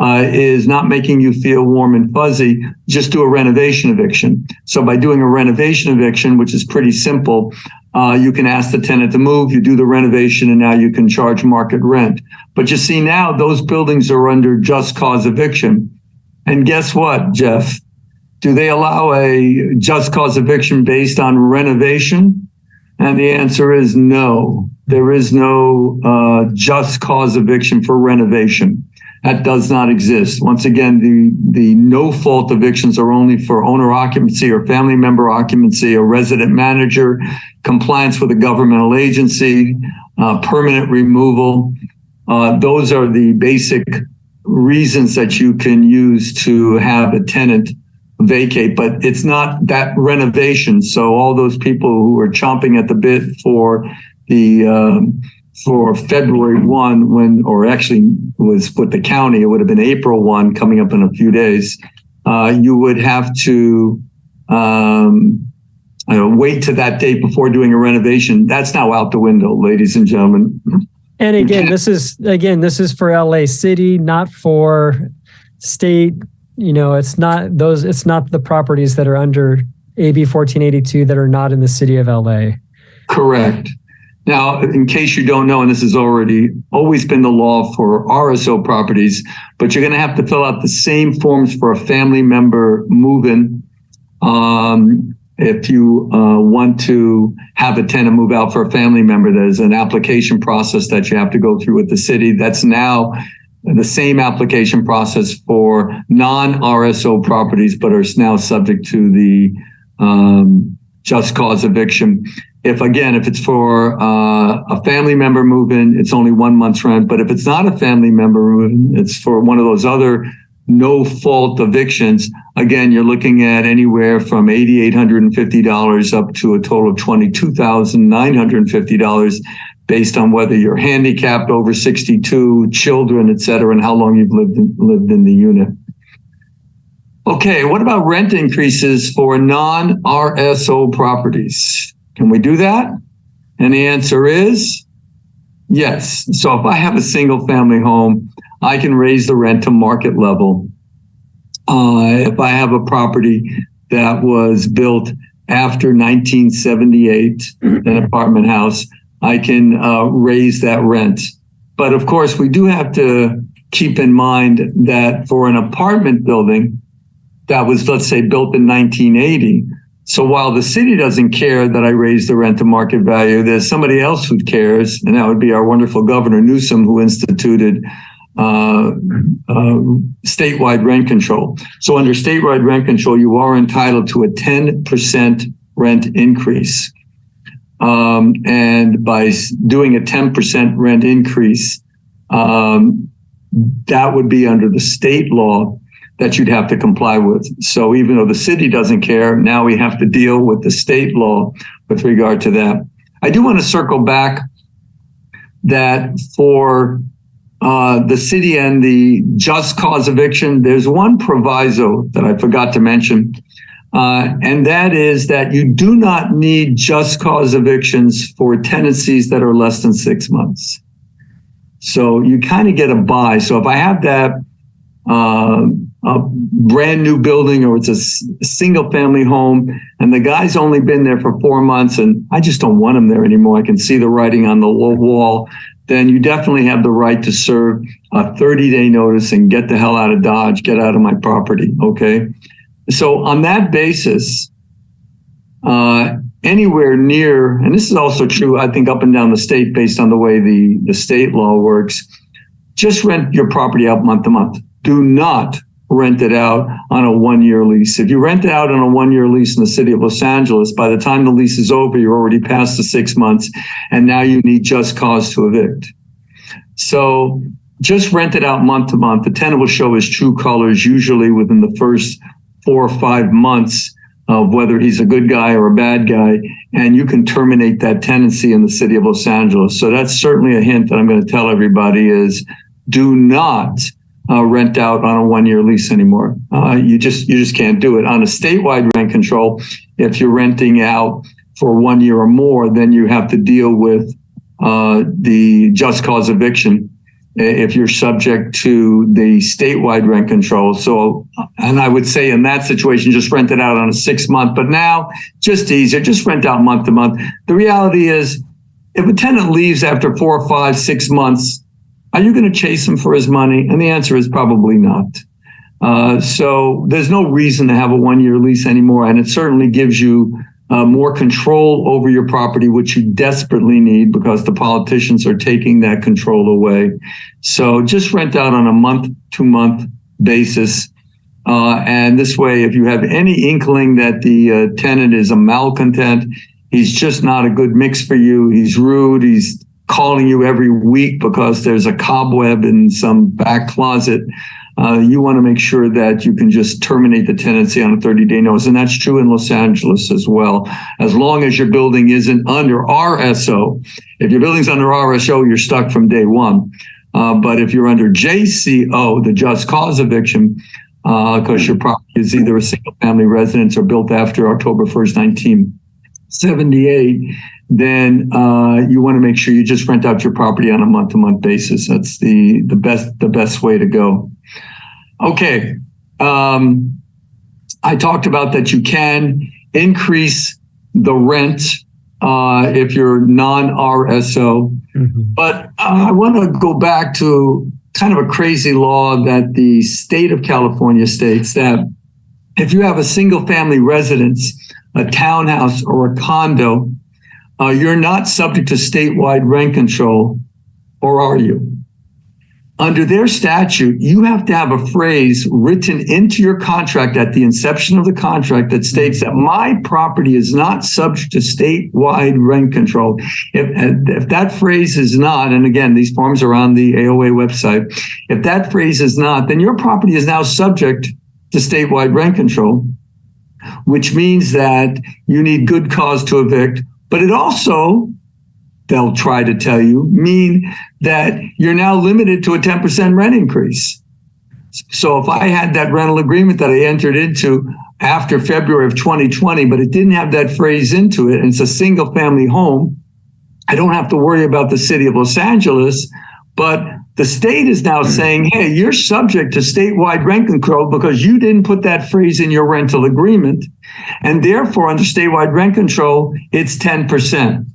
is not making you feel warm and fuzzy, just do a renovation eviction. So by doing a renovation eviction, which is pretty simple, you can ask the tenant to move, you do the renovation, and now you can charge market rent. But you see now those buildings are under just cause eviction. And guess what, Jeff? Do they allow a just cause eviction based on renovation? And the answer is no. There is no just cause eviction for renovation. That does not exist. Once again, the no fault evictions are only for owner occupancy or family member occupancy, a resident manager, compliance with a governmental agency, permanent removal. Those are the basic reasons that you can use to have a tenant vacate, but it's not that renovation. So all those people who are chomping at the bit for the for February 1, or actually was with the county, it would have been April 1 coming up in a few days, you would have to wait to that date before doing a renovation. That's now out the window, ladies and gentlemen. And again, this is for LA City, not for state. It's not the properties that are under AB 1482 that are not in the city of LA. Correct. Now, in case you don't know, and this has always been the law for RSO properties, but you're going to have to fill out the same forms for a family member move-in. If you want to have a tenant move out for a family member, there's an application process that you have to go through with the city. That's now the same application process for non-RSO properties, but are now subject to the just cause eviction. If it's for a family member move-in, it's only 1 month's rent. But if it's not a family member move-in, it's for one of those other no-fault evictions. Again, you're looking at anywhere from $8,850 up to a total of $22,950 based on whether you're handicapped, over 62, children, et cetera, and how long you've lived in the unit. Okay, what about rent increases for non-RSO properties? Can we do that? And the answer is yes. So if I have a single family home, I can raise the rent to market level. If I have a property that was built after 1978, an apartment house, I can raise that rent. But of course, we do have to keep in mind that for an apartment building that was, let's say, built in 1980, so while the city doesn't care that I raise the rent to market value, there's somebody else who cares, and that would be our wonderful Governor Newsom, who instituted statewide rent control. So under statewide rent control, you are entitled to a 10% rent increase. And by doing a 10% rent increase, that would be under the state law that you'd have to comply with. So even though the city doesn't care, now we have to deal with the state law with regard to that. I do want to circle back that for the city and the just cause eviction, there's one proviso that I forgot to mention, and that is that you do not need just cause evictions for tenancies that are less than 6 months. So you kind of get a buy. So if I have that a brand new building, or it's a single family home, and the guy's only been there for 4 months, and I just don't want him there anymore, I can see the writing on the wall, then you definitely have the right to serve a 30-day notice and get the hell out of Dodge, get out of my property, okay? So on that basis, anywhere near, and this is also true, I think, up and down the state based on the way the state law works, just rent your property out month to month. Do not rent it out on a 1-year lease. If you rent it out on a 1-year lease in the city of Los Angeles, by the time the lease is over, you're already past the 6 months, and now you need just cause to evict. So just rent it out month to month. The tenant will show his true colors usually within the first 4 or 5 months of whether he's a good guy or a bad guy, and you can terminate that tenancy in the city of Los Angeles. So that's certainly a hint that I'm going to tell everybody is do not rent out on a 1-year lease anymore. You just can't do it. On a statewide rent control, if you're renting out for 1 year or more, then you have to deal with the just cause eviction if you're subject to the statewide rent control. So, and I would say in that situation, just rent it out on a 6 month, but now just easier, just rent out month to month. The reality is if a tenant leaves after 4 or 5, 6 months, are you going to chase him for his money? And the answer is probably not. So there's no reason to have a 1-year lease anymore. And it certainly gives you more control over your property, which you desperately need because the politicians are taking that control away. So just rent out on a month-to-month basis. And this way, if you have any inkling that the tenant is a malcontent, he's just not a good mix for you, he's rude, he's calling you every week because there's a cobweb in some back closet, you want to make sure that you can just terminate the tenancy on a 30-day notice. And that's true in Los Angeles as well, as long as your building isn't under RSO. If your building's under RSO, you're stuck from day one. But if you're under JCO, the just cause eviction, because your property is either a single family residence or built after October 1st, 78, then you want to make sure you just rent out your property on a month-to-month basis. That's the best way to go. Okay. I talked about that you can increase the rent if you're non-RSO. Mm-hmm. But I want to go back to kind of a crazy law that the state of California states that if you have a single family residence, a townhouse, or a condo, you're not subject to statewide rent control, or are you? Under their statute, you have to have a phrase written into your contract at the inception of the contract that states that my property is not subject to statewide rent control. If that phrase is not, and again, these forms are on the AOA website, if that phrase is not, then your property is now subject to statewide rent control, which means that you need good cause to evict, but it also, they'll try to tell you, mean that you're now limited to a 10% rent increase. So if I had that rental agreement that I entered into after February of 2020, but it didn't have that phrase into it, and it's a single family home, I don't have to worry about the city of Los Angeles, but the state is now saying, hey, you're subject to statewide rent control because you didn't put that phrase in your rental agreement. And therefore, under statewide rent control, it's 10%.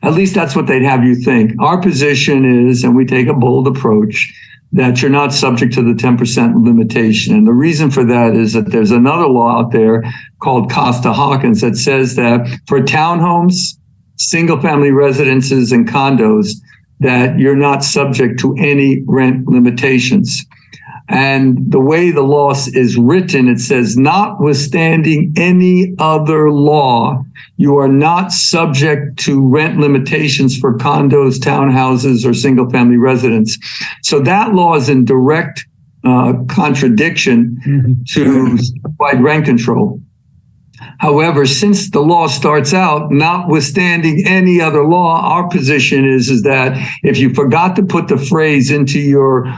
At least that's what they'd have you think. Our position is, and we take a bold approach, that you're not subject to the 10% limitation. And the reason for that is that there's another law out there called Costa-Hawkins that says that for townhomes, single-family residences, and condos, that you're not subject to any rent limitations. And the way the law is written, it says, notwithstanding any other law, you are not subject to rent limitations for condos, townhouses, or single-family residence. So that law is in direct contradiction to wide rent control. However, since the law starts out, notwithstanding any other law, our position is that if you forgot to put the phrase into your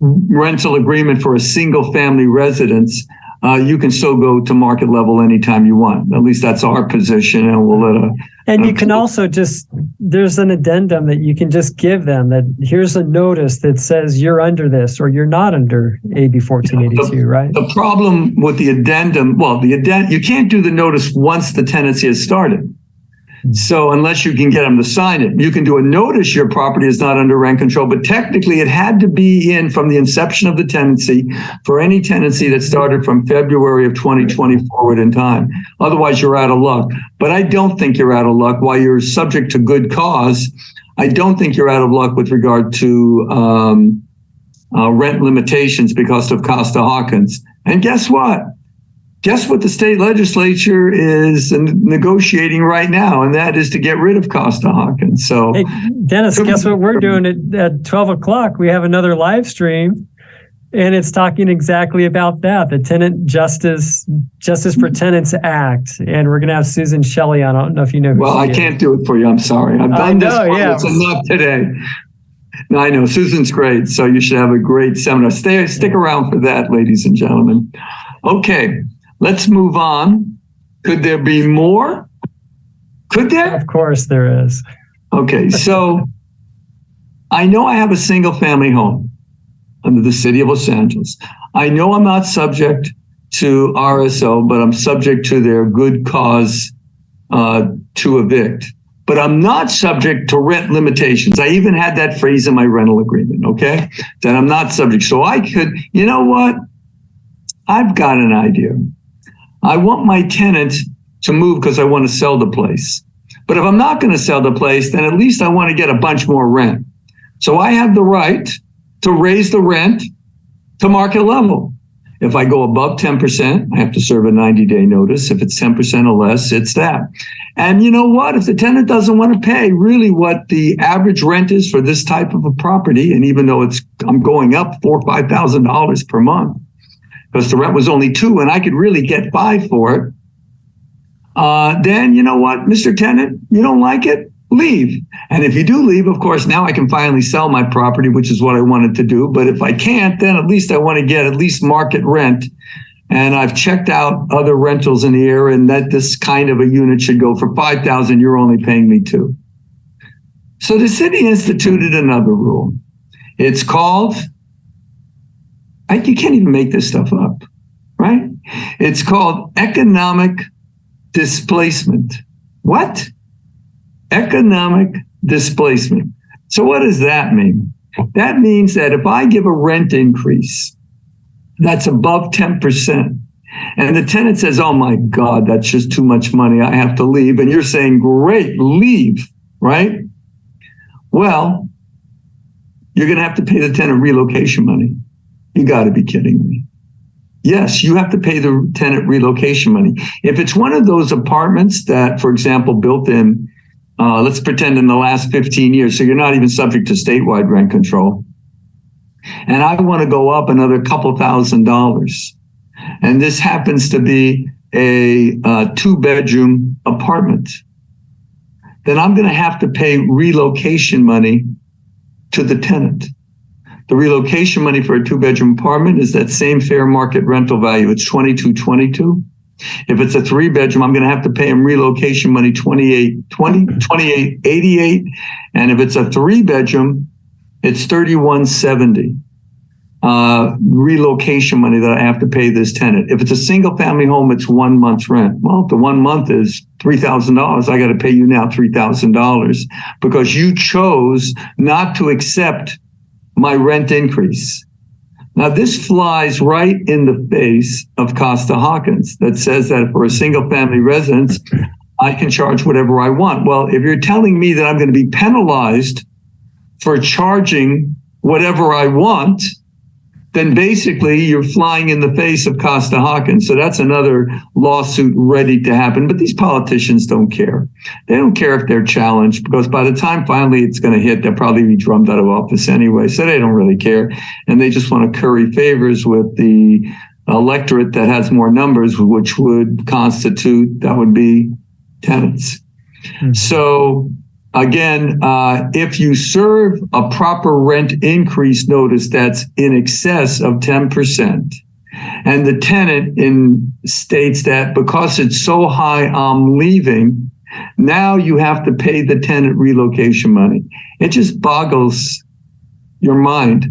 rental agreement for a single family residence, you can still go to market level anytime you want. At least that's our position, and we'll let and you can also just, there's an addendum that you can just give them that here's a notice that says you're under this or you're not under AB 1482, right? The problem with the addendum, you can't do the notice once the tenancy has started. So unless you can get them to sign it, you can do a notice your property is not under rent control, but technically it had to be in from the inception of the tenancy for any tenancy that started from February of 2020 forward in time. Otherwise, you're out of luck. But I don't think you're out of luck. While you're subject to good cause, I don't think you're out of luck with regard to rent limitations because of Costa-Hawkins. And guess what? Guess what the state legislature is negotiating right now, and that is to get rid of Costa-Hawkins. So, hey, Dennis, guess what we're doing at 12 o'clock? We have another live stream, and it's talking exactly about that, the Tenant Justice for Tenants Act. And we're going to have Susan Shelley on. I don't know if you know who Well, I can't do it for you. I'm sorry. I've done this one. Yeah. It's enough today. No, I know. Susan's great. So you should have a great seminar. Stick around for that, ladies and gentlemen. Okay. Let's move on. Could there be more? Could there? Of course there is. Okay, so I know I have a single family home under the city of Los Angeles. I know I'm not subject to RSO, but I'm subject to their good cause to evict. But I'm not subject to rent limitations. I even had that phrase in my rental agreement, okay? That I'm not subject. So I could, you know what? I've got an idea. I want my tenant to move because I want to sell the place. But if I'm not going to sell the place, then at least I want to get a bunch more rent. So I have the right to raise the rent to market level. If I go above 10%, I have to serve a 90-day notice. If it's 10% or less, it's that. And you know what? If the tenant doesn't want to pay really what the average rent is for this type of a property, and even though I'm going up $4,000 or $5,000 per month, because the rent was only $2,000 and I could really get $5,000 for it, then you know what, Mr. Tenant, you don't like it? Leave. And if you do leave, of course, now I can finally sell my property, which is what I wanted to do. But if I can't, then at least I want to get at least market rent And I've checked out other rentals in the area, and that this kind of a unit should go for $5,000. You're only paying me $2,000. So the city instituted another rule. It's called, you can't even make this stuff up, right? It's called economic displacement. What? Economic displacement. So what does that mean? That means that if I give a rent increase that's above 10%, and the tenant says, oh my God, that's just too much money, I have to leave. And you're saying, great, leave, right? Well, you're going to have to pay the tenant relocation money. You got to be kidding me. Yes, you have to pay the tenant relocation money. If it's one of those apartments that, for example, built in, let's pretend in the last 15 years, so you're not even subject to statewide rent control, and I want to go up another couple $1,000s, and this happens to be a 2-bedroom apartment, then I'm going to have to pay relocation money to the tenant. The relocation money for a 2-bedroom apartment is that same fair market rental value. It's $2,222. If it's a 3-bedroom, I'm going to have to pay him relocation money $28.88. And if it's a 3-bedroom, it's $31.70. Relocation money that I have to pay this tenant. If it's a single family home, it's 1 month's rent. Well, if the 1 month is $3,000, I got to pay you now $3,000 because you chose not to accept my rent increase. Now, this flies right in the face of Costa-Hawkins that says that for a single family residence, I can charge whatever I want. Well, if you're telling me that I'm going to be penalized for charging whatever I want, then basically you're flying in the face of Costa-Hawkins. So that's another lawsuit ready to happen. But these politicians don't care. They don't care if they're challenged because by the time finally it's going to hit, they'll probably be drummed out of office anyway. So they don't really care. And they just want to curry favors with the electorate that has more numbers, which would constitute, that would be tenants. Mm-hmm. So again, if you serve a proper rent increase notice that's in excess of 10%, and the tenant states that because it's so high, I'm leaving, now you have to pay the tenant relocation money. It just boggles your mind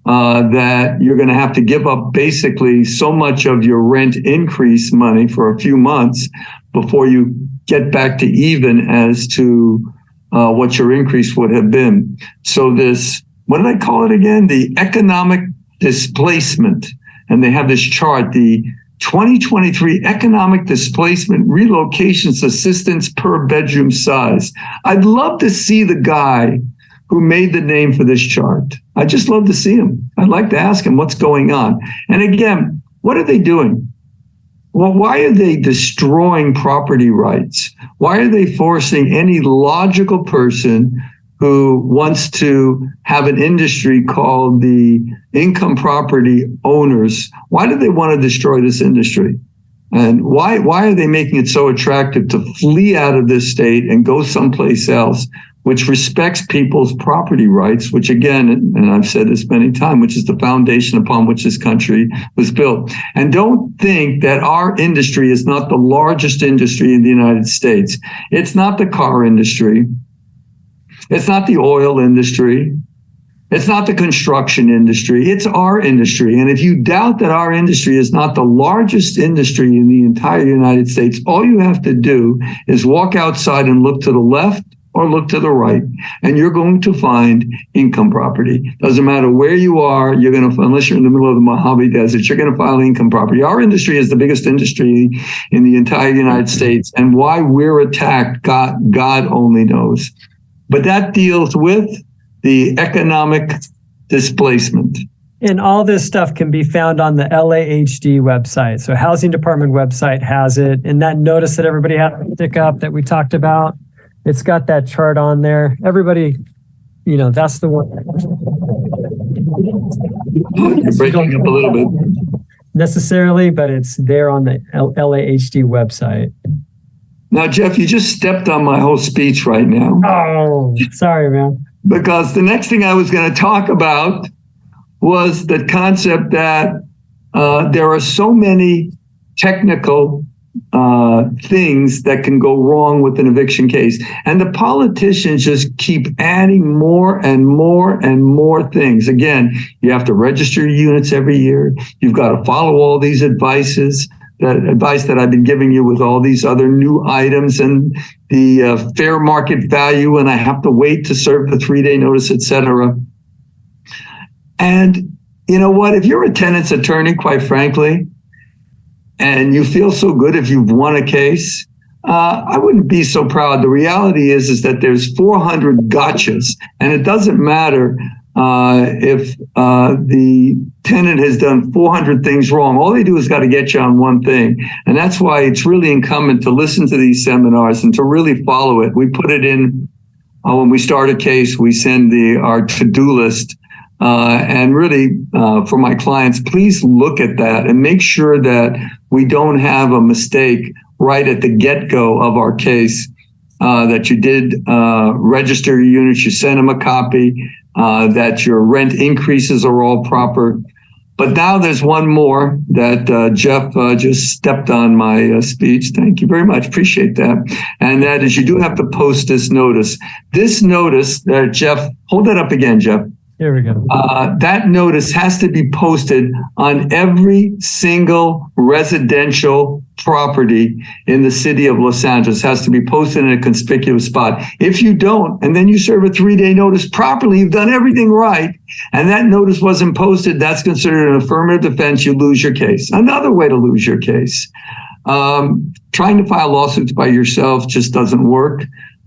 that you're going to have to give up basically so much of your rent increase money for a few months before you get back to even as to what your increase would have been. So this, what did I call it again? The economic displacement. And they have this chart, the 2023 economic displacement relocations assistance per bedroom size. I'd love to see the guy who made the name for this chart. I'd just love to see him. I'd like to ask him what's going on. And again, what are they doing? Well, why are they destroying property rights? Why are they forcing any logical person who wants to have an industry called the income property owners? Why do they want to destroy this industry? And why are they making it so attractive to flee out of this state and go someplace else, which respects people's property rights, which again, and I've said this many times, which is the foundation upon which this country was built. And don't think that our industry is not the largest industry in the United States. It's not the car industry. It's not the oil industry. It's not the construction industry. It's our industry. And if you doubt that our industry is not the largest industry in the entire United States, all you have to do is walk outside and look to the left or look to the right, and you're going to find income property. Doesn't matter where you are, you're going to, unless you're in the middle of the Mojave Desert, you're going to find income property. Our industry is the biggest industry in the entire United States, and why we're attacked, God only knows. But that deals with the economic displacement. And all this stuff can be found on the LAHD website. So Housing Department website has it. And that notice that everybody has to stick up that we talked about, it's got that chart on there. Everybody, that's the one. You're breaking up a little bit. Necessarily, but it's there on the LAHD website. Now, Jeff, you just stepped on my whole speech right now. Oh, sorry, man. Because the next thing I was going to talk about was the concept that there are so many technical things that can go wrong with an eviction case. And the politicians just keep adding more and more and more things. Again, you have to register your units every year. You've got to follow all these advice that I've been giving you with all these other new items and the fair market value, and I have to wait to serve the 3-day notice, etc. And you know what? If you're a tenant's attorney, quite frankly, and you feel so good if you've won a case, I wouldn't be so proud. The reality is that there's 400 gotchas, and it doesn't matter if the tenant has done 400 things wrong. All they do is got to get you on one thing. And that's why it's really incumbent to listen to these seminars and to really follow it. We put it in when we start a case, we send our to-do list. And really, for my clients, please look at that and make sure that we don't have a mistake right at the get-go of our case, that you did register your units, you sent them a copy, that your rent increases are all proper. But now there's one more that Jeff just stepped on my speech. Thank you very much. Appreciate that. And that is, you do have to post this notice. This notice, Jeff, hold that up again, Jeff. Here we go. That notice has to be posted on every single residential property in the city of Los Angeles. It has to be posted in a conspicuous spot. If you don't, and then you serve a 3-day notice properly, you've done everything right, and that notice wasn't posted, that's considered an affirmative defense. You lose your case. Another way to lose your case. Trying to file lawsuits by yourself just doesn't work.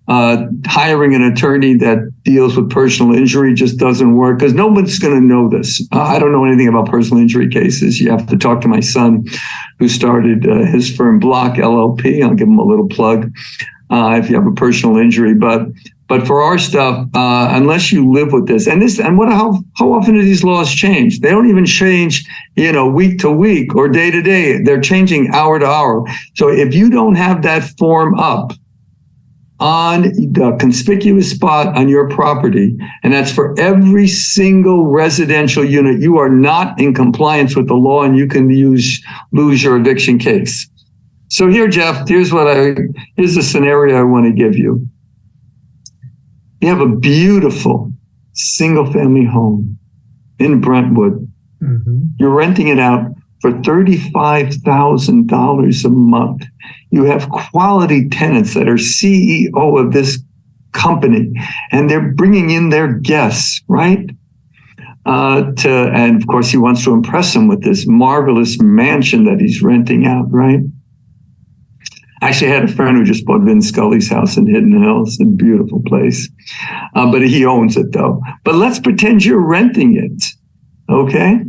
Hiring an attorney that deals with personal injury just doesn't work because no one's going to know this. I don't know anything about personal injury cases. You have to talk to my son, who started his firm Block LLP. I'll give him a little plug if you have a personal injury. But for our stuff, unless you live with this, how often do these laws change? They don't even change, week to week or day to day. They're changing hour to hour. So if you don't have that form up on the conspicuous spot on your property, and that's for every single residential unit, you are not in compliance with the law and you can lose your eviction case. So here, Jeff, here's the scenario I want to give you. You have a beautiful single family home in Brentwood. Mm-hmm. You're renting it out for $35,000 a month. You have quality tenants that are CEO of this company, and they're bringing in their guests, right? And of course, he wants to impress them with this marvelous mansion that he's renting out, right? Actually, I had a friend who just bought Vin Scully's house in Hidden Hills, a beautiful place. But he owns it, though. But let's pretend you're renting it, okay?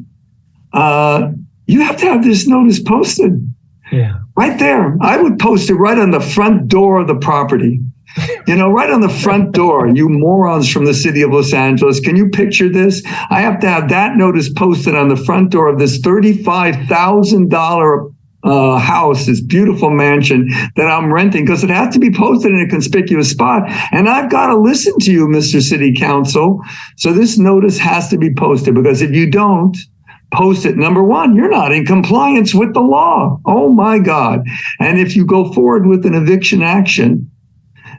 You have to have this notice posted. Yeah. Right there. I would post it right on the front door of the property. Right on the front door, you morons from the city of Los Angeles. Can you picture this? I have to have that notice posted on the front door of this $35,000 house, this beautiful mansion that I'm renting, because it has to be posted in a conspicuous spot. And I've got to listen to you, Mr. City Council. So this notice has to be posted, because if you don't post it, number one, you're not in compliance with the law. Oh my God. And if you go forward with an eviction action,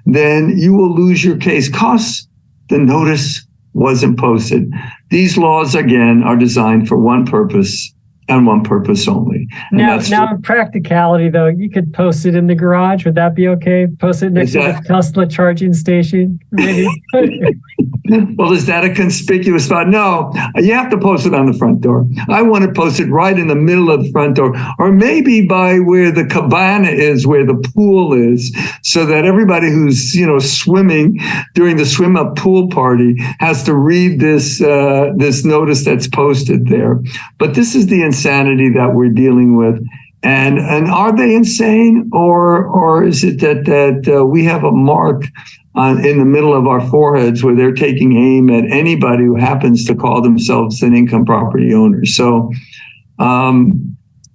then you will lose your case because the notice wasn't posted. These laws, again, are designed for one purpose and one purpose only. Now, in practicality, though, you could post it in the garage. Would that be okay? Post it next to the Tesla charging station? Maybe. Well, is that a conspicuous spot? No, you have to post it on the front door. I want to post it right in the middle of the front door, or maybe by where the cabana is, where the pool is, so that everybody who's swimming during the swim up pool party has to read this notice that's posted there. But this is the insanity that we're dealing with. And are they insane, or is it that we have a mark in the middle of our foreheads where they're taking aim at anybody who happens to call themselves an income property owner? So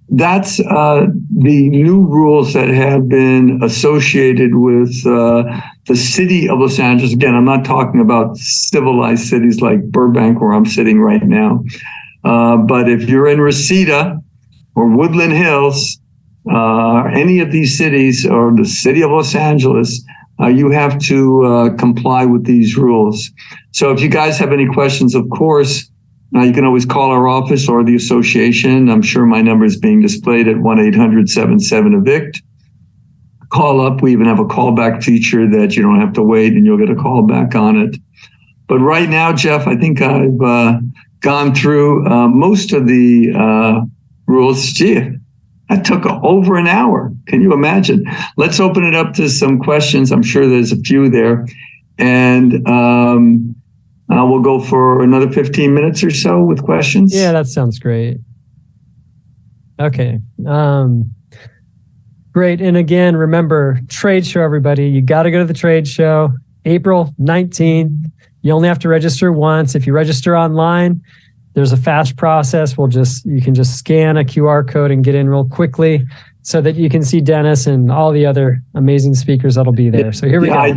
that's the new rules that have been associated with the city of Los Angeles. Again, I'm not talking about civilized cities like Burbank, where I'm sitting right now. But if you're in Reseda, or Woodland Hills, any of these cities or the city of Los Angeles, you have to comply with these rules. So if you guys have any questions, of course, you can always call our office or the association. I'm sure my number is being displayed at 1-800-77-EVICT. Call up. We even have a callback feature that you don't have to wait and you'll get a call back on it. But right now, Jeff, I think I've gone through most of the rules. Gee, that took over an hour. Can you imagine? Let's open it up to some questions. I'm sure there's a few there. And we'll go for another 15 minutes or so with questions. Yeah, that sounds great. Okay. Great. And again, remember, trade show, everybody. You got to go to the trade show, April 19th. You only have to register once. If you register online, there's a fast process. You can just scan a QR code and get in real quickly so that you can see Dennis and all the other amazing speakers that'll be there. So here we go. I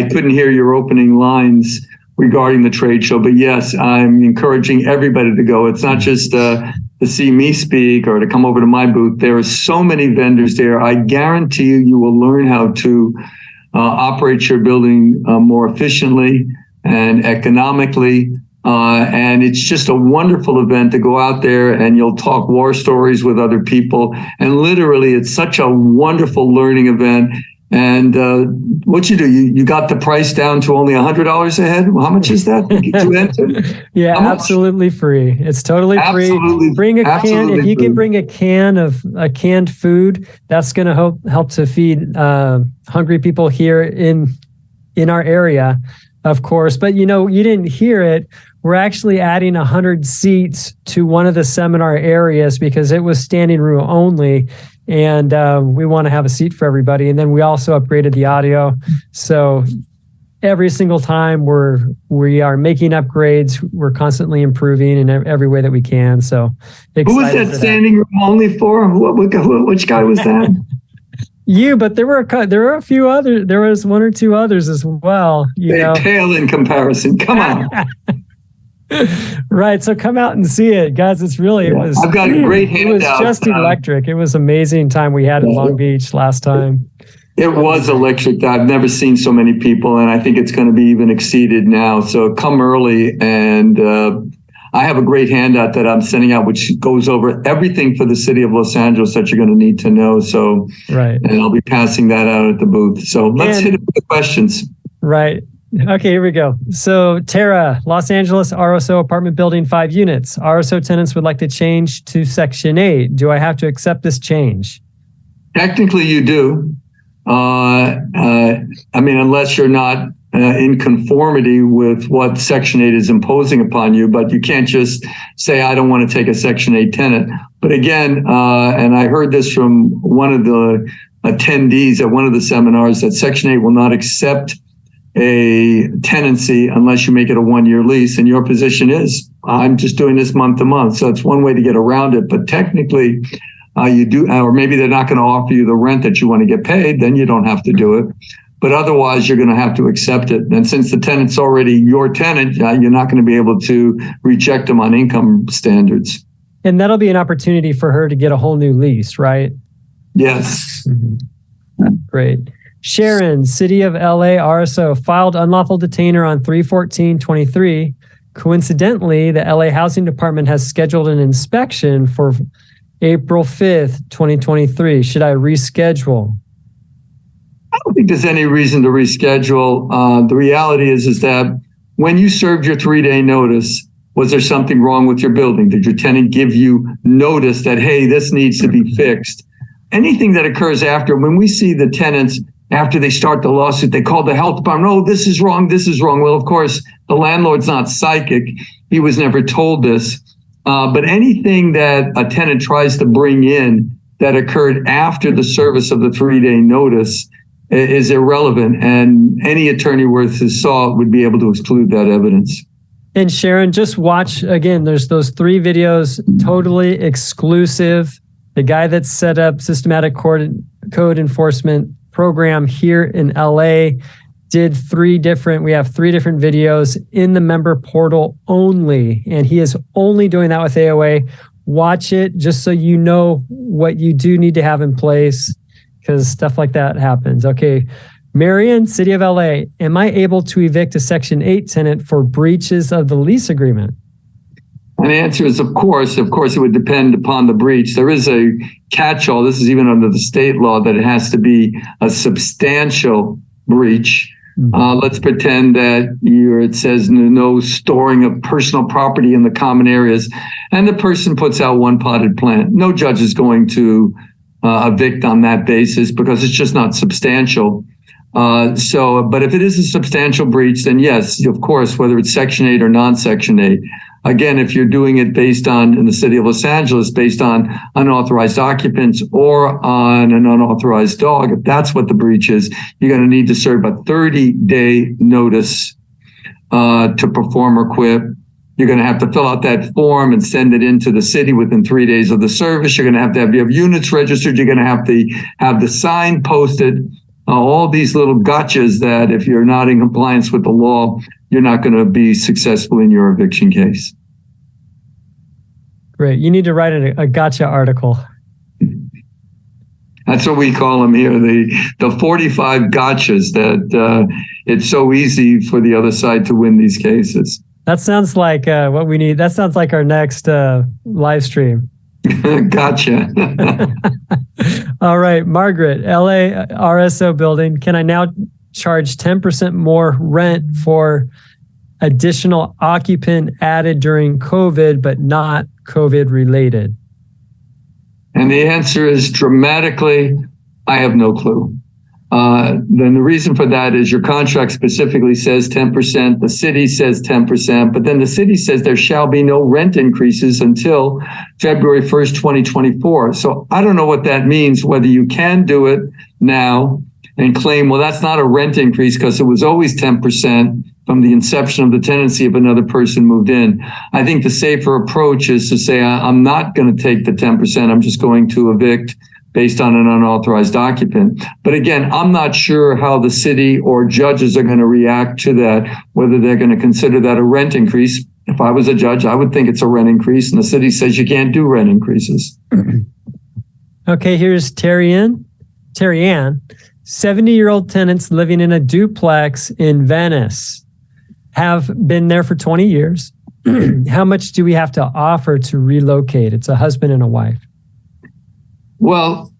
couldn't hear your opening lines regarding the trade show, but yes, I'm encouraging everybody to go. It's not just to see me speak or to come over to my booth. There are so many vendors there. I guarantee you will learn how to operate your building more efficiently and economically. And it's just a wonderful event to go out there and you'll talk war stories with other people. And literally, it's such a wonderful learning event. And what you do, you got the price down to only $100 a head. How much is that? Yeah, absolutely free. It's totally free. Bring a can. If you can bring a can of canned food, that's going to help to feed hungry people here in our area, of course. But you didn't hear it. We're actually adding 100 seats to one of the seminar areas because it was standing room only. And we want to have a seat for everybody. And then we also upgraded the audio. So every single time we are making upgrades, we're constantly improving in every way that we can. So who was that standing room only for? Which guy was that? You, but there were a few others. There was one or two others as well. They pale in comparison. Come on. Right. So come out and see it, guys. I've got a great handout. It was just electric. It was amazing time we had in Long Beach last time. It was electric. I've never seen so many people, and I think it's going to be even exceeded now. So come early, and I have a great handout that I'm sending out, which goes over everything for the city of Los Angeles that you're going to need to know. So, right. And I'll be passing that out at the booth. So let's hit it with the questions. Right. Okay, here we go. So Tara, Los Angeles RSO apartment building, 5 units. RSO tenants would like to change to Section 8. Do I have to accept this change? Technically, you do. Unless you're not in conformity with what Section 8 is imposing upon you, but you can't just say, I don't want to take a Section 8 tenant. But again, and I heard this from one of the attendees at one of the seminars, that Section 8 will not accept a tenancy unless you make it a 1-year lease. And your position is, I'm just doing this month to month. So it's one way to get around it. But technically, you do, or maybe they're not going to offer you the rent that you want to get paid, then you don't have to do it. But otherwise, you're going to have to accept it. And since the tenant's already your tenant, you're not going to be able to reject them on income standards. And that'll be an opportunity for her to get a whole new lease, right? Yes. Mm-hmm. Great. Sharon, City of LA RSO, filed unlawful detainer on 3/14/23. Coincidentally, the LA Housing Department has scheduled an inspection for April 5th, 2023. Should I reschedule? I don't think there's any reason to reschedule. The reality is that when you served your 3-day notice, was there something wrong with your building? Did your tenant give you notice that, hey, this needs to be fixed? Anything that occurs after, when we see the tenants, after they start the lawsuit, they call the health department, oh, this is wrong, this is wrong. Well, of course, the landlord's not psychic. He was never told this. But anything that a tenant tries to bring in that occurred after the service of the 3-day notice is irrelevant. And any attorney worth his salt would be able to exclude that evidence. And Sharon, just watch, again, there's those 3 videos, totally exclusive. The guy that set up systematic code enforcement program here in LA did we have 3 different videos in the member portal only. And he is only doing that with AOA. watch it just so you know what you do need to have in place, because stuff like that happens. Okay. Marion, City of LA, am I able to evict a Section 8 tenant for breaches of the lease agreement? And the answer is, of course, it would depend upon the breach. There is a catch-all. This is even under the state law that it has to be a substantial breach. Let's pretend that it says no storing of personal property in the common areas, and the person puts out one potted plant. No judge is going to evict on that basis because it's just not substantial. But if it is a substantial breach, then yes, of course, whether it's Section 8 or non-Section 8. Again, if you're doing it based on, in the city of Los Angeles, based on unauthorized occupants or on an unauthorized dog, if that's what the breach is, you're going to need to serve a 30-day notice to perform or quit. You're going to have to fill out that form and send it into the city within 3 days of the service. You're going to have you have units registered. You're going to have the sign posted. All these little gotchas that if you're not in compliance with the law, you're not going to be successful in your eviction case. Great. You need to write a gotcha article. That's what we call them here, the 45 gotchas that it's so easy for the other side to win these cases. That sounds like what we need. That sounds like our next live stream. Gotcha. All right, Margaret, LA RSO building. Can I now charge 10% more rent for additional occupant added during COVID, but not COVID related? And the answer is dramatically, I have no clue. Then the reason for that is your contract specifically says 10%, the city says 10%, but then the city says there shall be no rent increases until February 1st, 2024. So I don't know what that means, whether you can do it now and claim, well, that's not a rent increase because it was always 10% from the inception of the tenancy if another person moved in. I think the safer approach is to say, I'm not going to take the 10%. I'm just going to evict based on an unauthorized occupant. But again, I'm not sure how the city or judges are going to react to that, whether they're going to consider that a rent increase. If I was a judge, I would think it's a rent increase, and the city says you can't do rent increases. Okay, here's Terry Ann. 70-year-old tenants living in a duplex in Venice have been there for 20 years. How much do we have to offer to relocate? It's a husband and a wife. Well,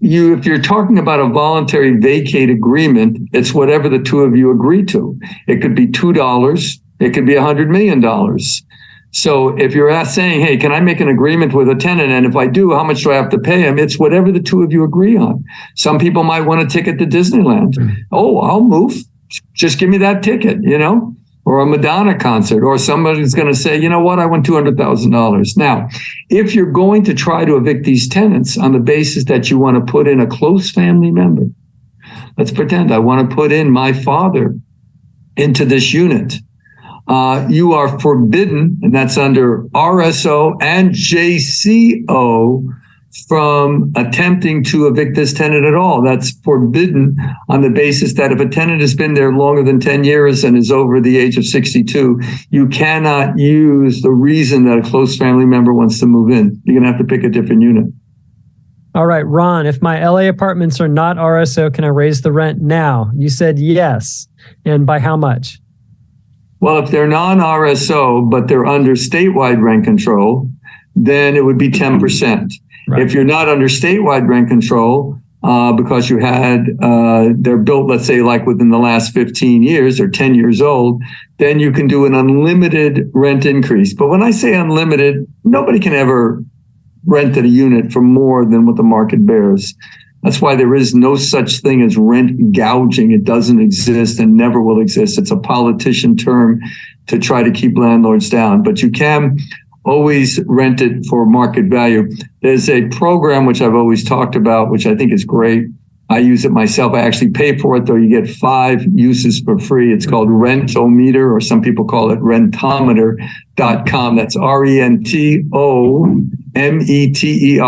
if you're talking about a voluntary vacate agreement, it's whatever the two of you agree to. It could be $2. It could be $100 million. So if you're saying, hey, can I make an agreement with a tenant? And if I do, how much do I have to pay him? It's whatever the two of you agree on. Some people might want a ticket to Disneyland. Oh, I'll move. Just give me that ticket, or a Madonna concert, or somebody's going to say, you know what, I want $200,000. Now, if you're going to try to evict these tenants on the basis that you want to put in a close family member, let's pretend I want to put in my father into this unit. You are forbidden, and that's under RSO and JCO, from attempting to evict this tenant at all. That's forbidden on the basis that if a tenant has been there longer than 10 years and is over the age of 62, you cannot use the reason that a close family member wants to move in. You're going to have to pick a different unit. All right, Ron, if my LA apartments are not RSO, can I raise the rent now? You said yes. And by how much? Well, if they're non-RSO, but they're under statewide rent control, then it would be 10%. Right. If you're not under statewide rent control, because you had, they're built, let's say, like within the last 15 years or 10 years old, then you can do an unlimited rent increase. But when I say unlimited, nobody can ever rent a unit for more than what the market bears. That's why there is no such thing as rent gouging. It doesn't exist and never will exist. It's a politician term to try to keep landlords down. But you can always rent it for market value. There's a program which I've always talked about, which I think is great. I use it myself. I actually pay for it, though. You get 5 uses for free. It's called Rentometer, or some people call it rentometer.com. That's RENTOMETER. METER,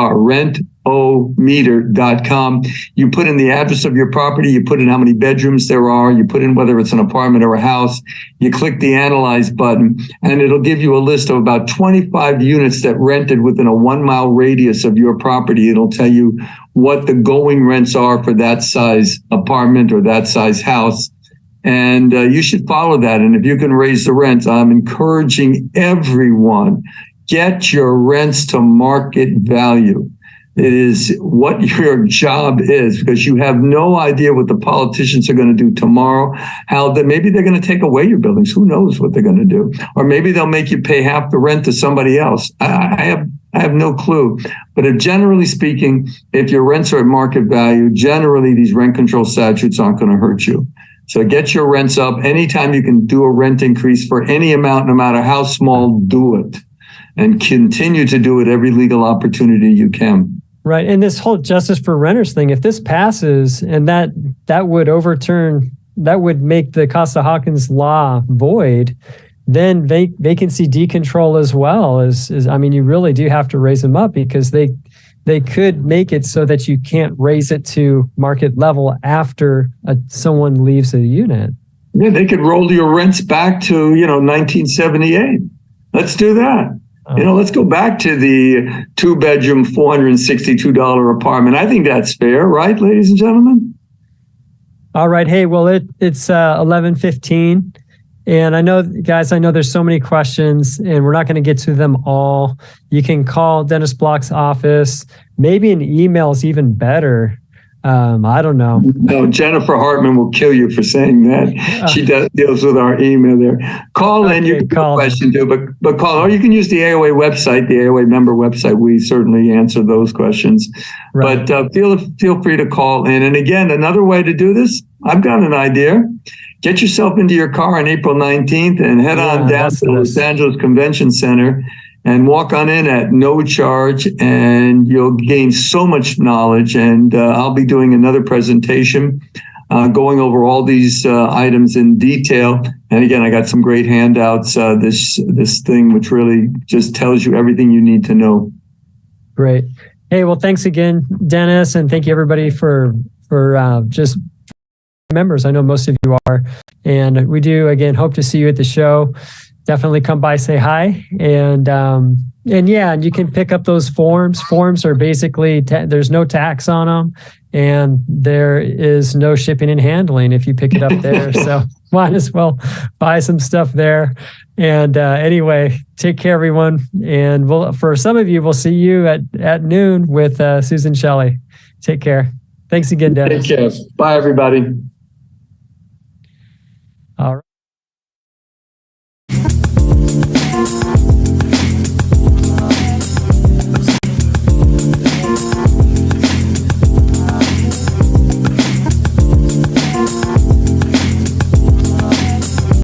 rentometer.com. You put in the address of your property, you put in how many bedrooms there are, you put in whether it's an apartment or a house, you click the analyze button, and it'll give you a list of about 25 units that rented within a 1 mile radius of your property. It'll tell you what the going rents are for that size apartment or that size house. And you should follow that. And if you can raise the rents, I'm encouraging everyone, get your rents to market value. It is what your job is, because you have no idea what the politicians are going to do tomorrow, maybe they're going to take away your buildings. Who knows what they're going to do? Or maybe they'll make you pay half the rent to somebody else. I have no clue. But generally speaking, if your rents are at market value, generally these rent control statutes aren't going to hurt you. So get your rents up. Anytime you can do a rent increase for any amount, no matter how small, do it. And continue to do it every legal opportunity you can. Right. And this whole justice for renters thing, if this passes, and that would make the Costa-Hawkins law void, then vacancy decontrol as well is, I mean, you really do have to raise them up, because they could make it so that you can't raise it to market level after someone leaves a unit. Yeah, they could roll your rents back to, 1978. Let's do that. Let's go back to the 2-bedroom, $462 apartment. I think that's fair, right, ladies and gentlemen? All right. Hey, well, it's 11:15. And I know there's so many questions, and we're not going to get to them all. You can call Dennis Block's office. Maybe an email is even better. I don't know. No, Jennifer Hartman will kill you for saying that. She deals with our email there. Call in. You can call a question too, but call, or you can use the AOA website, the AOA member website. We certainly answer those questions. Right. But feel free to call in. And again, another way to do this, I've got an idea. Get yourself into your car on April 19th and head on down to the Los Angeles Convention Center and walk on in at no charge, and you'll gain so much knowledge. And I'll be doing another presentation going over all these items in detail. And again, I got some great handouts, this thing, which really just tells you everything you need to know. Great. Hey, well, thanks again, Dennis. And thank you everybody for just members. I know most of you are, and we do again hope to see you at the show. Definitely come by, say hi, and you can pick up those forms. Forms are basically there's no tax on them, and there is no shipping and handling if you pick it up there. So might as well buy some stuff there. And anyway, take care, everyone. And for some of you, we'll see you at noon with Susan Shelley. Take care. Thanks again, Dennis. Take care. Bye, everybody.